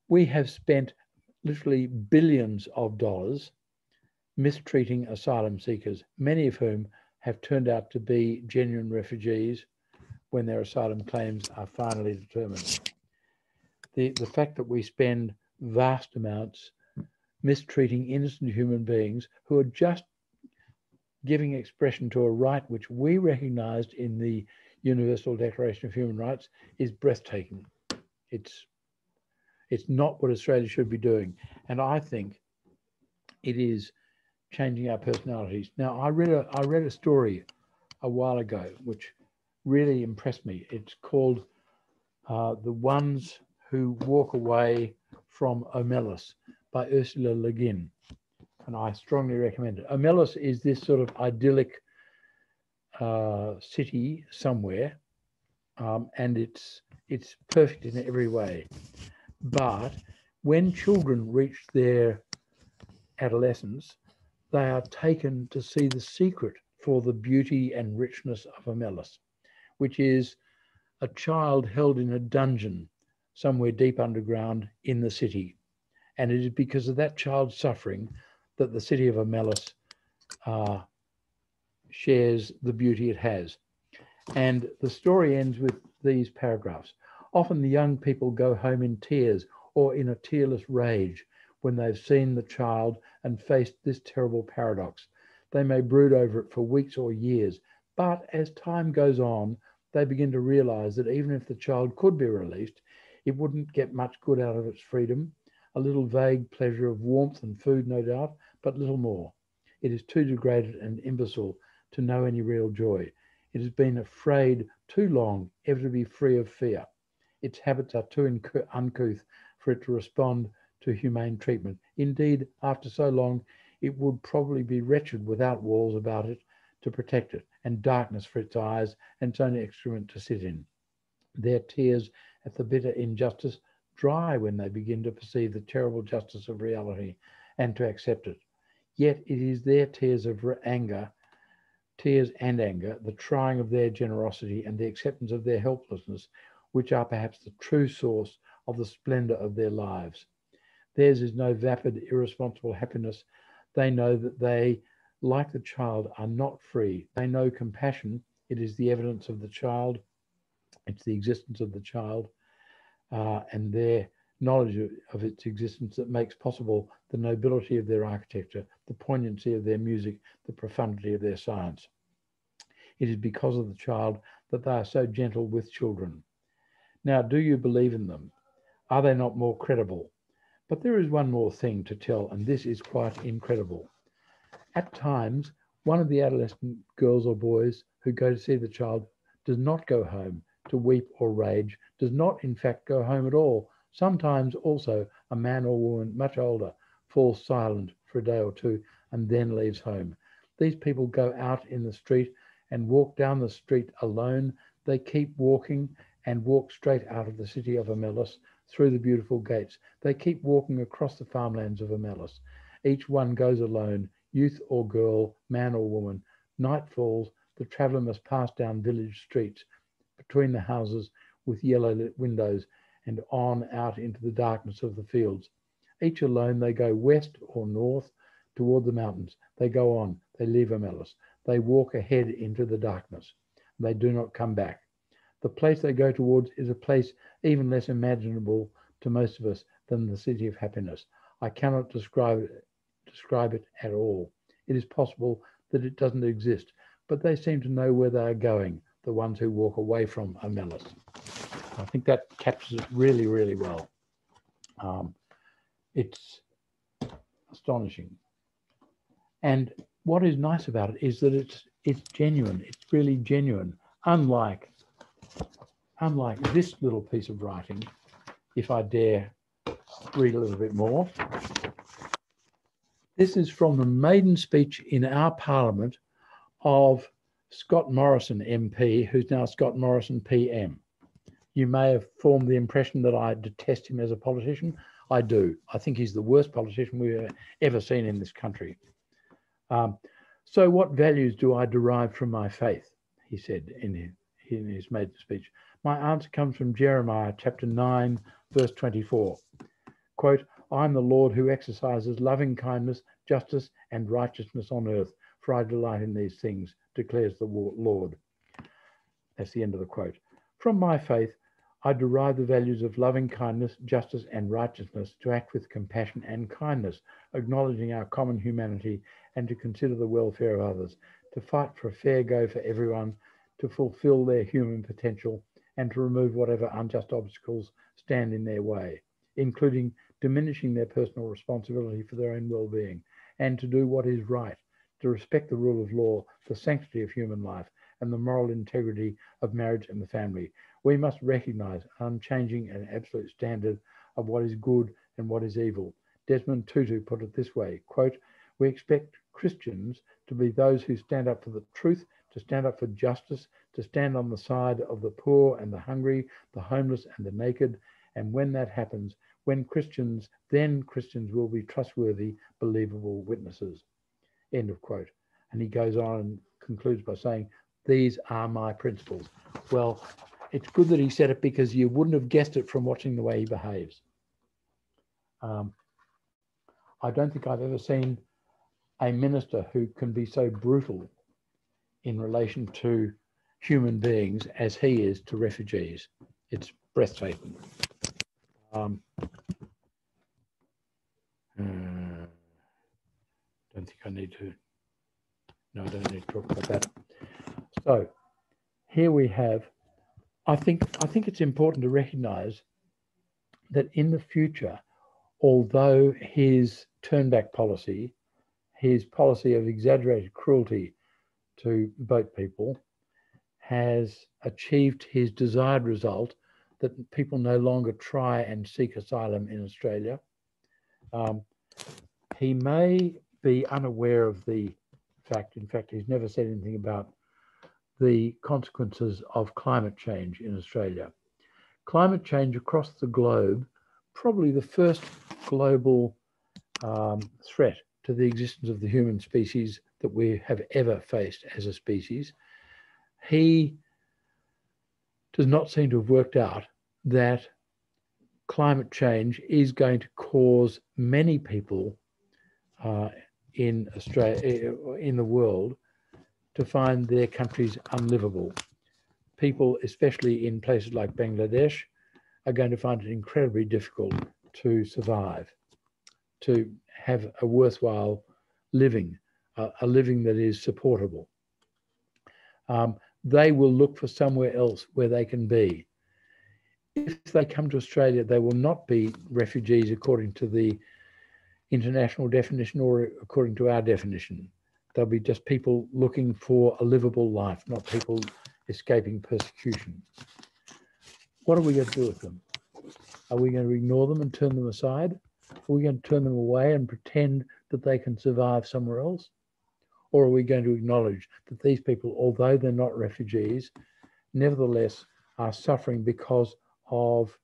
We have spent literally billions of dollars mistreating asylum seekers, many of whom have turned out to be genuine refugees when their asylum claims are finally determined. The fact that we spend vast amounts mistreating innocent human beings who are just giving expression to a right which we recognized in the Universal Declaration of Human Rights is breathtaking. It's not what Australia should be doing. And I think it is changing our personalities. Now, I read a story a while ago which really impressed me. It's called The Ones Who Walk Away from Omelas by Ursula Le Guin. And I strongly recommend it. Omelas is this sort of idyllic city somewhere, and it's perfect in every way. But when children reach their adolescence, they are taken to see the secret for the beauty and richness of Omelas, which is a child held in a dungeon somewhere deep underground in the city. And it is because of that child's suffering that the city of Omelas shares the beauty it has. And the story ends with these paragraphs. Often the young people go home in tears or in a tearless rage when they've seen the child and faced this terrible paradox. They may brood over it for weeks or years, but as time goes on, they begin to realize that even if the child could be released, it wouldn't get much good out of its freedom. A little vague pleasure of warmth and food, no doubt, but little more. It is too degraded and imbecile to know any real joy. It has been afraid too long ever to be free of fear. Its habits are too uncouth for it to respond to humane treatment. Indeed, after so long, it would probably be wretched without walls about it to protect it, and darkness for its eyes, and its only excrement to sit in. Their tears at the bitter injustice dry when they begin to perceive the terrible justice of reality and to accept it. Yet it is their tears and anger, the trying of their generosity and the acceptance of their helplessness, which are perhaps the true source of the splendor of their lives. Theirs is no vapid, irresponsible happiness. They know that they, like the child, are not free. They know compassion. It is the evidence of the child. It's the existence of the child. And their knowledge of its existence that makes possible the nobility of their architecture, the poignancy of their music, the profundity of their science. It is because of the child that they are so gentle with children. Now, do you believe in them? Are they not more credible? But there is one more thing to tell, and this is quite incredible. At times, one of the adolescent girls or boys who go to see the child does not go home to weep or rage, does not in fact go home at all. Sometimes also a man or woman much older falls silent for a day or two and then leaves home. These people go out in the street and walk down the street alone. They keep walking and walk straight out of the city of Amelis through the beautiful gates. They keep walking across the farmlands of Amelis. Each one goes alone, youth or girl, man or woman. Night falls, the traveller must pass down village streets between the houses with yellow lit windows and on out into the darkness of the fields. Each alone they go west or north toward the mountains. They go on, they leave Amelis. They walk ahead into the darkness. They do not come back. The place they go towards is a place even less imaginable to most of us than the city of happiness. I cannot describe it at all. It is possible that it doesn't exist, but they seem to know where they are going, the ones who walk away from Amelis. I think that captures it really, really well. It's astonishing. And what is nice about it is that it's genuine. It's really genuine, unlike this little piece of writing, if I dare read a little bit more. This is from the maiden speech in our Parliament of Scott Morrison MP, who's now Scott Morrison PM. You may have formed the impression that I detest him as a politician. I do. I think he's the worst politician we've ever seen in this country. So what values do I derive from my faith? He said in his maiden speech. My answer comes from Jeremiah chapter 9, verse 24. Quote, I am the Lord who exercises loving kindness, justice, and righteousness on earth, for I delight in these things, declares the Lord. That's the end of the quote. From my faith, I derive the values of loving kindness, justice, and righteousness, to act with compassion and kindness, acknowledging our common humanity, and to consider the welfare of others, to fight for a fair go for everyone, to fulfill their human potential, and to remove whatever unjust obstacles stand in their way, including diminishing their personal responsibility for their own well-being, and to do what is right, to respect the rule of law, the sanctity of human life, and the moral integrity of marriage and the family. We must recognize an unchanging and absolute standard of what is good and what is evil. Desmond Tutu put it this way, quote, we expect Christians to be those who stand up for the truth, to stand up for justice, to stand on the side of the poor and the hungry, the homeless and the naked. And when that happens, then Christians will be trustworthy, believable witnesses. End of quote. And he goes on and concludes by saying, these are my principles. Well, it's good that he said it, because you wouldn't have guessed it from watching the way he behaves. I don't think I've ever seen a minister who can be so brutal in relation to human beings as he is to refugees. It's breathtaking. Don't think I need to. No, I don't need to talk about that. So here we have, I think it's important to recognise that in the future, although his turn-back policy, his policy of exaggerated cruelty to boat people, has achieved his desired result, that people no longer try and seek asylum in Australia. He may be unaware of the fact, in fact, he's never said anything about the consequences of climate change in Australia. Climate change across the globe, probably the first global threat to the existence of the human species that we have ever faced as a species. He does not seem to have worked out that climate change is going to cause many people in Australia, in the world, to find their countries unlivable. People, especially in places like Bangladesh, are going to find it incredibly difficult to survive, to have a worthwhile living, a living that is supportable. They will look for somewhere else where they can be. If they come to Australia, they will not be refugees according to the international definition or according to our definition. They'll be just people looking for a livable life, not people escaping persecution. What are we going to do with them? Are we going to ignore them and turn them aside? Are we going to turn them away and pretend that they can survive somewhere else? Or are we going to acknowledge that these people, although they're not refugees, nevertheless are suffering because of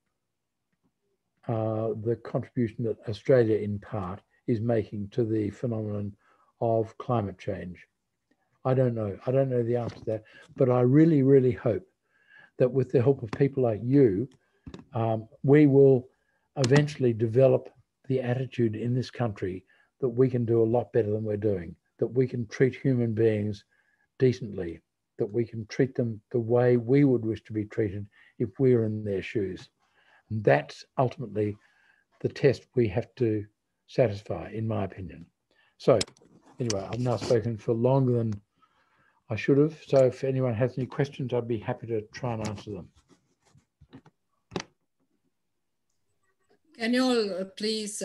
the contribution that Australia, in part, is making to the phenomenon of climate change? I don't know. I don't know the answer to that. But I really, really hope that with the help of people like you, we will eventually develop the attitude in this country that we can do a lot better than we're doing, that we can treat human beings decently, that we can treat them the way we would wish to be treated if we were in their shoes. And that's ultimately the test we have to satisfy, in my opinion. So anyway, I've now spoken for longer than I should have. So if anyone has any questions, I'd be happy to try and answer them. Can you all please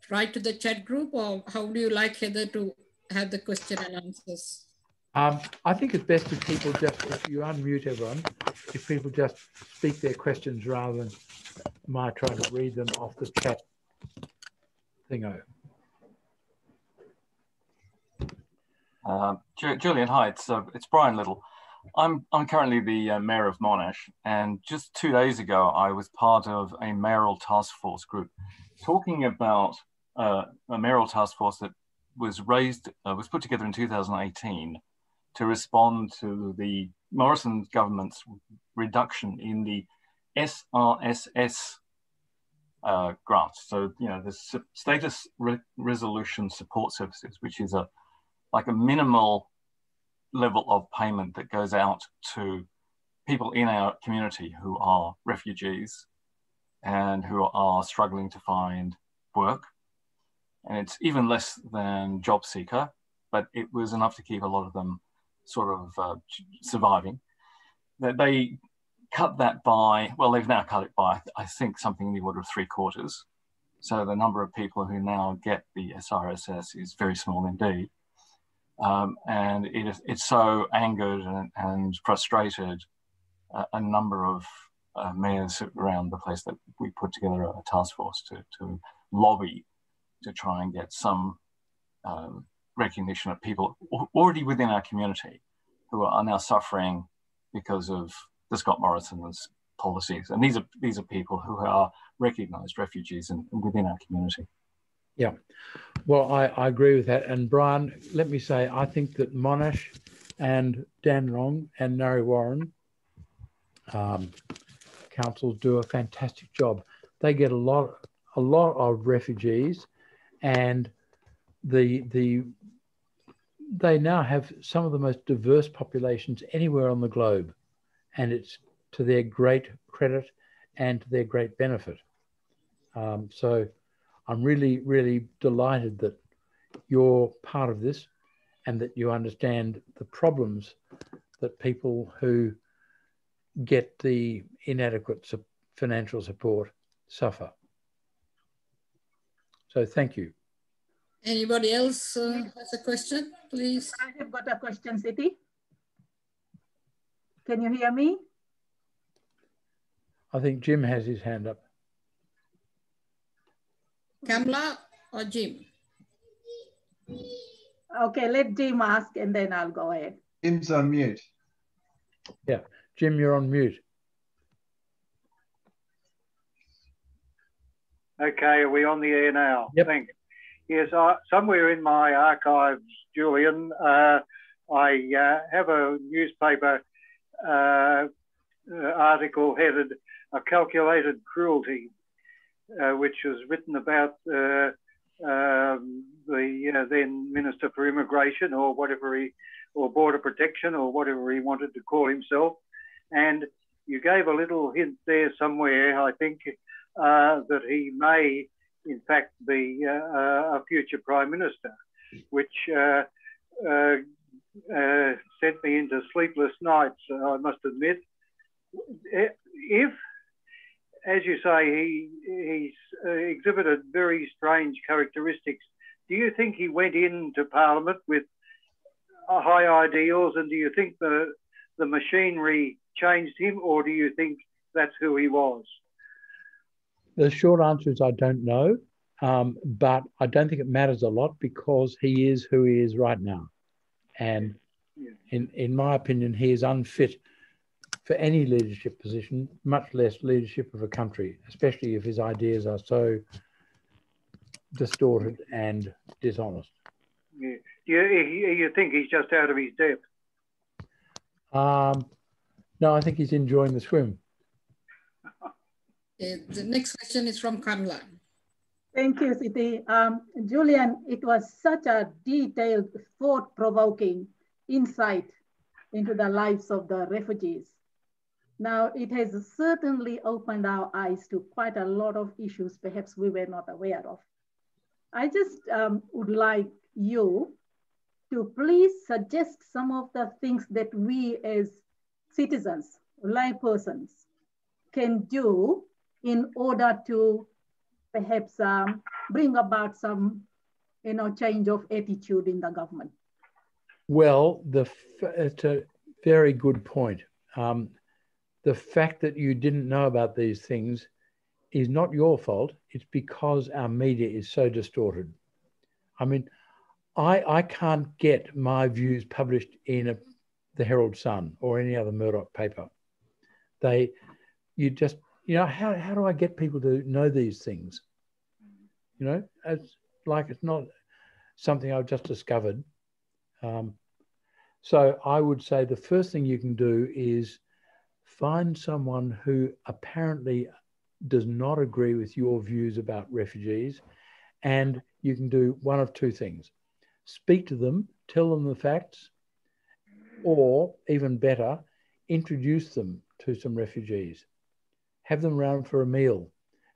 write to the chat group, or how do you like, Heather, to have the question and answers? I think it's best if people just, if you unmute everyone, if people just speak their questions rather than my trying to read them off the chat thingo. Julian, hi, it's Brian Little. I'm currently the mayor of Monash, and just 2 days ago, I was part of a mayoral task force group talking about a mayoral task force that was put together in 2018 to respond to the Morrison government's reduction in the SRSS grants. So, you know, the Status Resolution Support Services, which is like a minimal level of payment that goes out to people in our community who are refugees and who are struggling to find work. And it's even less than job seeker, but it was enough to keep a lot of them sort of surviving. They cut that by, well, they've now cut it by, I think, something in the order of 3/4. So the number of people who now get the SRSS is very small indeed. And it's so angered and frustrated a number of mayors around the place that we put together a task force to lobby to try and get some recognition of people already within our community who are now suffering because of the Scott Morrison's policies. And these are people who are recognised refugees within our community. Yeah, well, I agree with that. And Brian, let me say, I think that Monash and Dandenong and Narre Warren councils do a fantastic job. They get a lot of refugees, and they now have some of the most diverse populations anywhere on the globe, and it's to their great credit and to their great benefit. So I'm really, really delighted that you're part of this and that you understand the problems that people who get the inadequate financial support suffer. So thank you. Anybody else has a question, please? I have got a question, Siti. Can you hear me? I think Jim has his hand up. Kamla or Jim? Okay, let Jim ask and then I'll go ahead. Jim's on mute. Yeah, Jim, you're on mute. Okay, are we on the air now? Yep. Thank you. Yes, somewhere in my archives, Julian, I have a newspaper article headed "A Calculated Cruelty," which was written about the then Minister for Immigration or whatever or Border Protection or whatever he wanted to call himself. And you gave a little hint there somewhere, I think, that he may, in fact, be a future Prime Minister, which sent me into sleepless nights, I must admit. If, as you say, he's exhibited very strange characteristics, do you think he went into Parliament with high ideals, and do you think the machinery changed him, or do you think that's who he was? The short answer is I don't know, but I don't think it matters a lot because he is who he is right now. And in my opinion, he is unfit for any leadership position, much less leadership of a country, especially if his ideas are so distorted and dishonest. Yeah. Do you think he's just out of his depth? No, I think he's enjoying the swim. The next question is from Kamla. Thank you, Siti. Julian, it was such a detailed, thought-provoking insight into the lives of the refugees. Now, it has certainly opened our eyes to quite a lot of issues perhaps we were not aware of. I just would like you to please suggest some of the things that we as citizens, laypersons, can do in order to perhaps bring about some, change of attitude in the government. Well, it's a very good point. The fact that you didn't know about these things is not your fault. It's because our media is so distorted. I mean, I can't get my views published in the Herald Sun or any other Murdoch paper. How do I get people to know these things? It's not something I've just discovered. So I would say the first thing you can do is find someone who apparently does not agree with your views about refugees, and you can do one of two things. Speak to them, tell them the facts, or even better, introduce them to some refugees. Have them round for a meal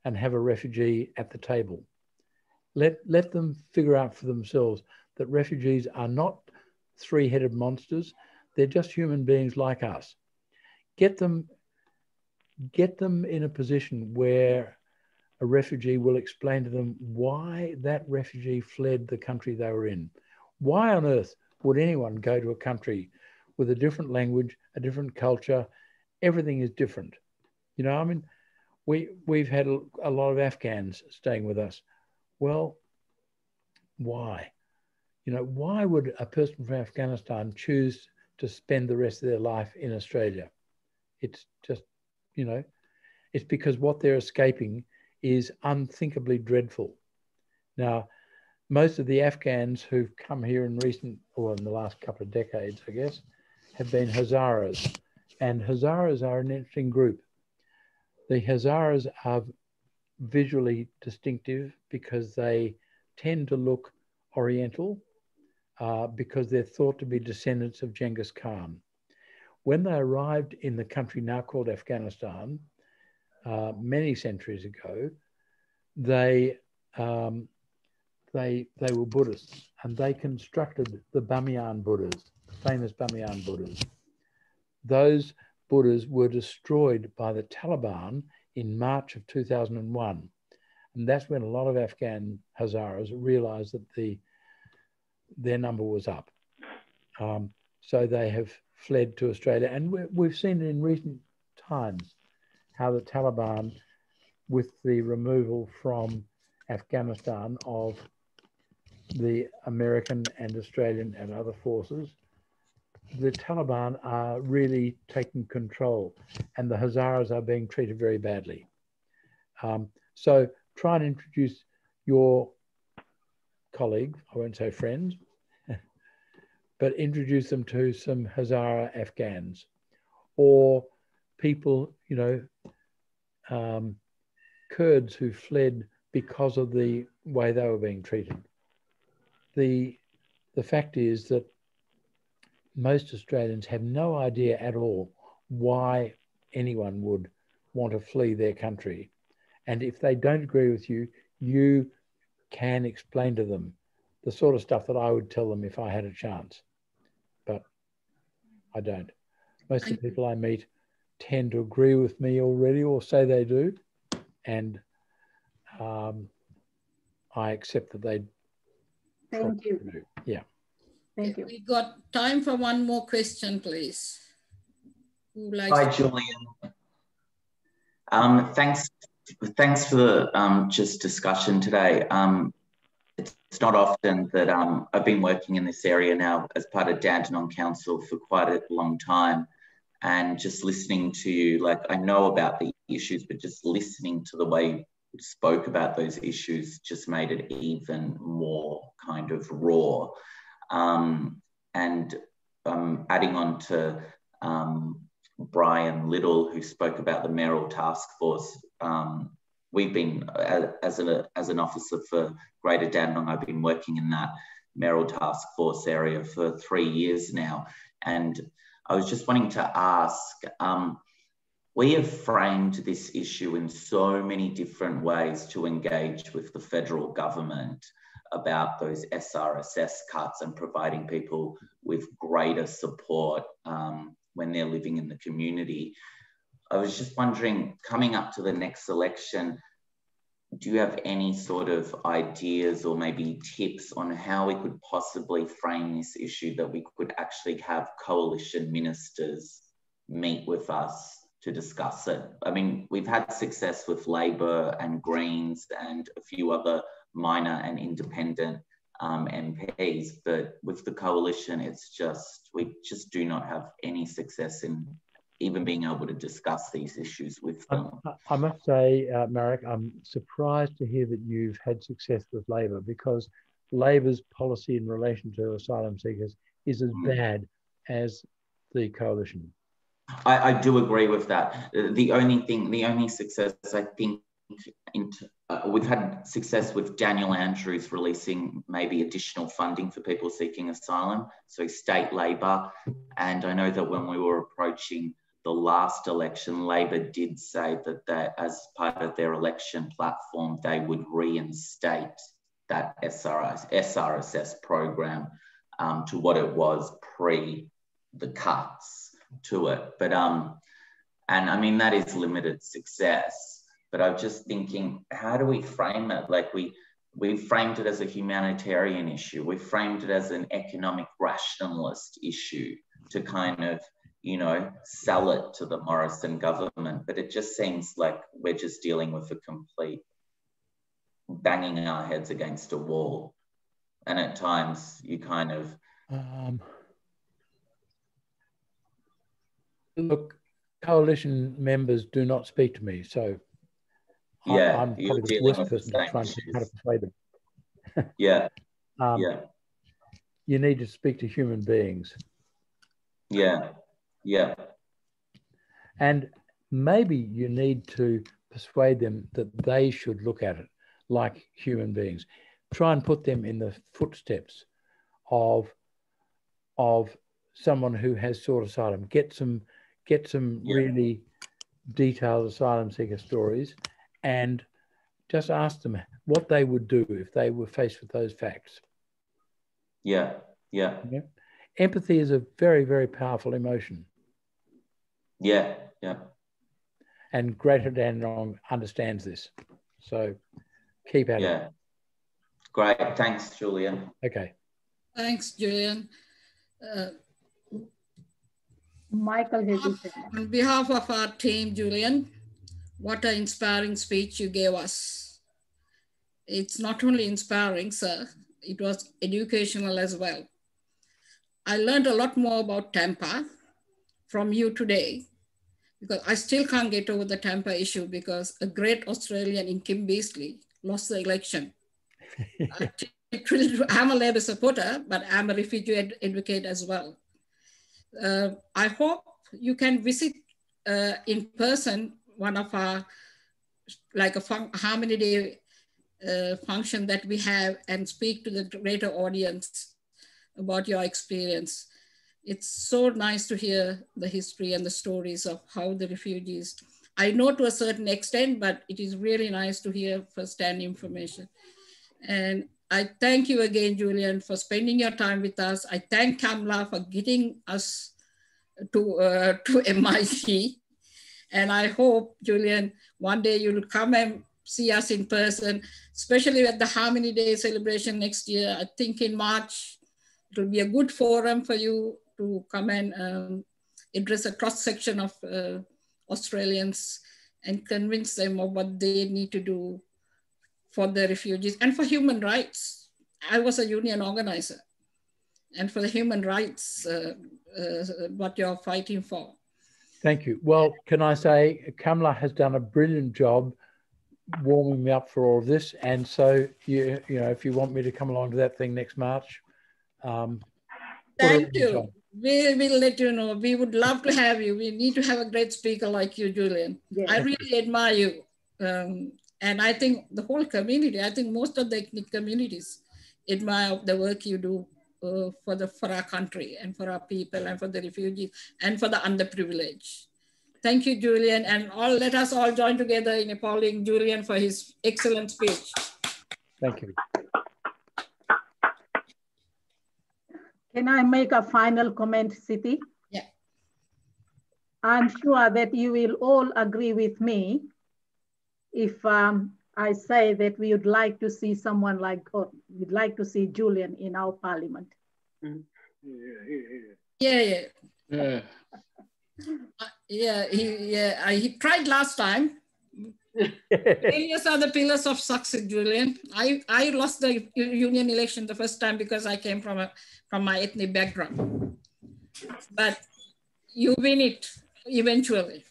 and have a refugee at the table. Let them figure out for themselves that refugees are not three-headed monsters. They're just human beings like us. Get them in a position where a refugee will explain to them why that refugee fled the country they were in. Why on earth would anyone go to a country with a different language, a different culture? Everything is different. We've had a lot of Afghans staying with us. Well, why? Why would a person from Afghanistan choose to spend the rest of their life in Australia? It's just, it's because what they're escaping is unthinkably dreadful. Now, most of the Afghans who've come here in the last couple of decades, I guess, have been Hazaras. And Hazaras are an interesting group. The Hazaras are visually distinctive because they tend to look Oriental because they're thought to be descendants of Genghis Khan. When they arrived in the country now called Afghanistan, many centuries ago, they were Buddhists, and they constructed the Bamiyan Buddhas, famous Bamiyan Buddhas. Those Buddhas were destroyed by the Taliban in March of 2001. And that's when a lot of Afghan Hazaras realized that their number was up. So they have fled to Australia. And we've seen in recent times how the Taliban, with the removal from Afghanistan of the American and Australian and other forces, the Taliban are really taking control, and the Hazaras are being treated very badly. So try and introduce your colleague, I won't say friends, but introduce them to some Hazara Afghans or people, Kurds who fled because of the way they were being treated. The fact is that most Australians have no idea at all why anyone would want to flee their country. And if they don't agree with you, you can explain to them the sort of stuff that I would tell them if I had a chance. But I don't. Most of the people I meet tend to agree with me already or say they do. And I accept that they Thank you. do. Yeah. Thank you. We got time for one more question, please. Hi, Julian. Thanks for the just discussion today. It's not often that I've been working in this area now as part of Dandenong Council for quite a long time, and just listening to you, like I know about the issues, but just listening to the way you spoke about those issues just made it even more kind of raw. And adding on to Brian Little, who spoke about the mayoral task force. We've been, as an officer for Greater Dandenong, I've been working in that mayoral task force area for 3 years now. And I was just wanting to ask, we have framed this issue in so many different ways to engage with the federal government about those SRSS cuts and providing people with greater support when they're living in the community. I was just wondering, coming up to the next election, do you have any sort of ideas or maybe tips on how we could possibly frame this issue, that we could actually have coalition ministers meet with us to discuss it? I mean, we've had success with Labor and Greens and a few other minor and independent MPs, but with the coalition, we just do not have any success in even being able to discuss these issues with them. I must say, Marek, I'm surprised to hear that you've had success with Labor, because Labor's policy in relation to asylum seekers is as bad as the coalition. I do agree with that. The only success, I think, we've had success with Daniel Andrews releasing maybe additional funding for people seeking asylum, so state Labor. And I know that when we were approaching the last election, Labor did say that as part of their election platform, they would reinstate that SRSS program to what it was pre the cuts to it. But and I mean, that is limited success. But I'm just thinking, how do we frame it? Like we've framed it as a humanitarian issue. We've framed it as an economic rationalist issue to kind of, you know, sell it to the Morrison government. But it just seems like we're just dealing with a complete banging our heads against a wall. And at times you kind of... Look, coalition members do not speak to me, so yeah, I'm probably the worst person to try and how to persuade them. Yeah, You need to speak to human beings. Yeah, yeah. And maybe you need to persuade them that they should look at it like human beings. Try and put them in the footsteps of someone who has sought asylum. Get some really detailed asylum seeker stories, and just ask them what they would do if they were faced with those facts. Yeah, yeah. Empathy is a very, very powerful emotion. Yeah, yeah. And Greater Dandenong understands this. So keep at it. Yeah. Great. Thanks, Julian. Okay. Thanks, Julian. Michael has his hand. On behalf of our team, Julian, what an inspiring speech you gave us. It's not only inspiring, sir, it was educational as well. I learned a lot more about Tampa from you today, because I still can't get over the Tampa issue, because a great Australian in Kim Beazley lost the election. I'm a Labor supporter, but I'm a refugee advocate as well. I hope you can visit in person one of our, like a Harmony Day function that we have, and speak to the greater audience about your experience. It's so nice to hear the history and the stories of how the refugees, I know to a certain extent, but it is really nice to hear firsthand information. And I thank you again, Julian, for spending your time with us. I thank Kamla for getting us to MIT. And I hope, Julian, one day you'll come and see us in person, especially at the Harmony Day celebration next year. I think in March, it will be a good forum for you to come and address a cross-section of Australians and convince them of what they need to do for the refugees and for human rights. I was a union organizer, and for the human rights, what you're fighting for. Thank you. Well, can I say Kamla has done a brilliant job warming me up for all of this. And so, you know, if you want me to come along to that thing next March. Thank you. We will let you know. We would love to have you. We need to have a great speaker like you, Julian. Yes. I really admire you. And I think the whole community, I think most of the ethnic communities admire the work you do for our country and for our people and for the refugees and for the underprivileged. Thank you, Julian. And let us all join together in applauding Julian for his excellent speech. Thank you. Can I make a final comment, Siti? Yeah. I'm sure that you will all agree with me if I say that we would like to see someone like, or we'd like to see Julian in our parliament. Yeah. He tried last time. Failures are the pillars of success, Julian. I lost the union election the first time because I came from my ethnic background. But you win it eventually.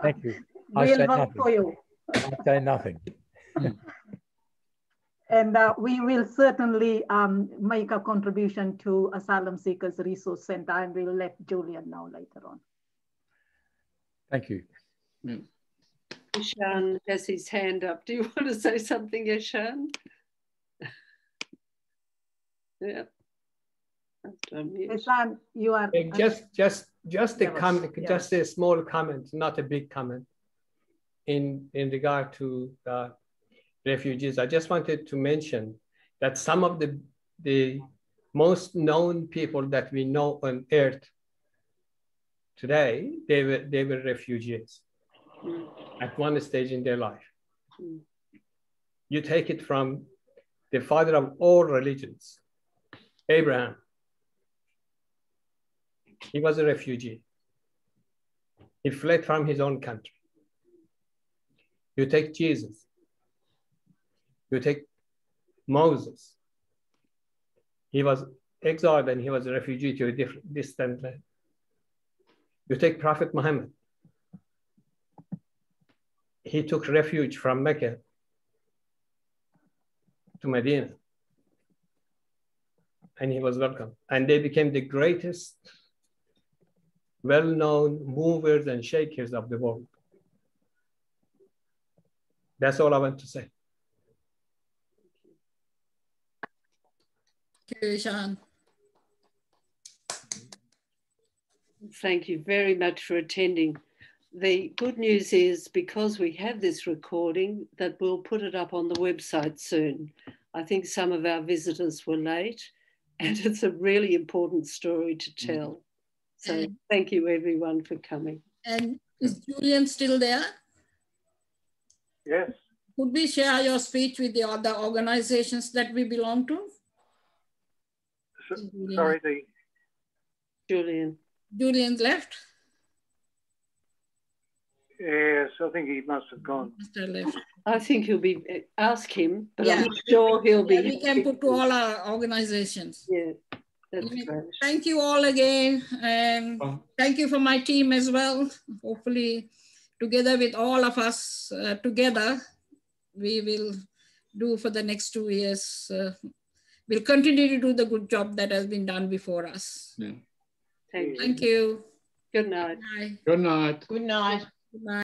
Thank you. We'll vote for you. I say nothing. And we will certainly make a contribution to Asylum Seekers Resource Center, and we'll let Julian know later on. Thank you. Yashan has his hand up. Do you want to say something, Yashan? Yeah. Yashan, you are just a comment, just a small comment, not a big comment. In regard to refugees, I just wanted to mention that some of the most known people that we know on earth today, they were refugees at one stage in their life. You take it from the father of all religions, Abraham. He was a refugee. He fled from his own country. You take Jesus. You take Moses. He was exiled and he was a refugee to a distant land. You take Prophet Muhammad. He took refuge from Mecca to Medina. And he was welcome. And they became the greatest well-known movers and shakers of the world. That's all I want to say. Thank you, Sean. Thank you very much for attending. The good news is, because we have this recording, that we'll put it up on the website soon. I think some of our visitors were late, and it's a really important story to tell. So thank you everyone for coming. And is Julian still there? Yes. Could we share your speech with the other organizations that we belong to? Sorry, Julian. Julian's left? Yes, I think he must have gone. Left. I think he'll be, ask him, but I'm sure he'll be. We can put to all our organizations. Yeah. That's great. Thank you all again, and thank you for my team as well. Hopefully, together with all of us, together, we will do for the next 2 years. We'll continue to do the good job that has been done before us. Yeah. Thank you. Good night. Bye. Good night. Good night. Good night.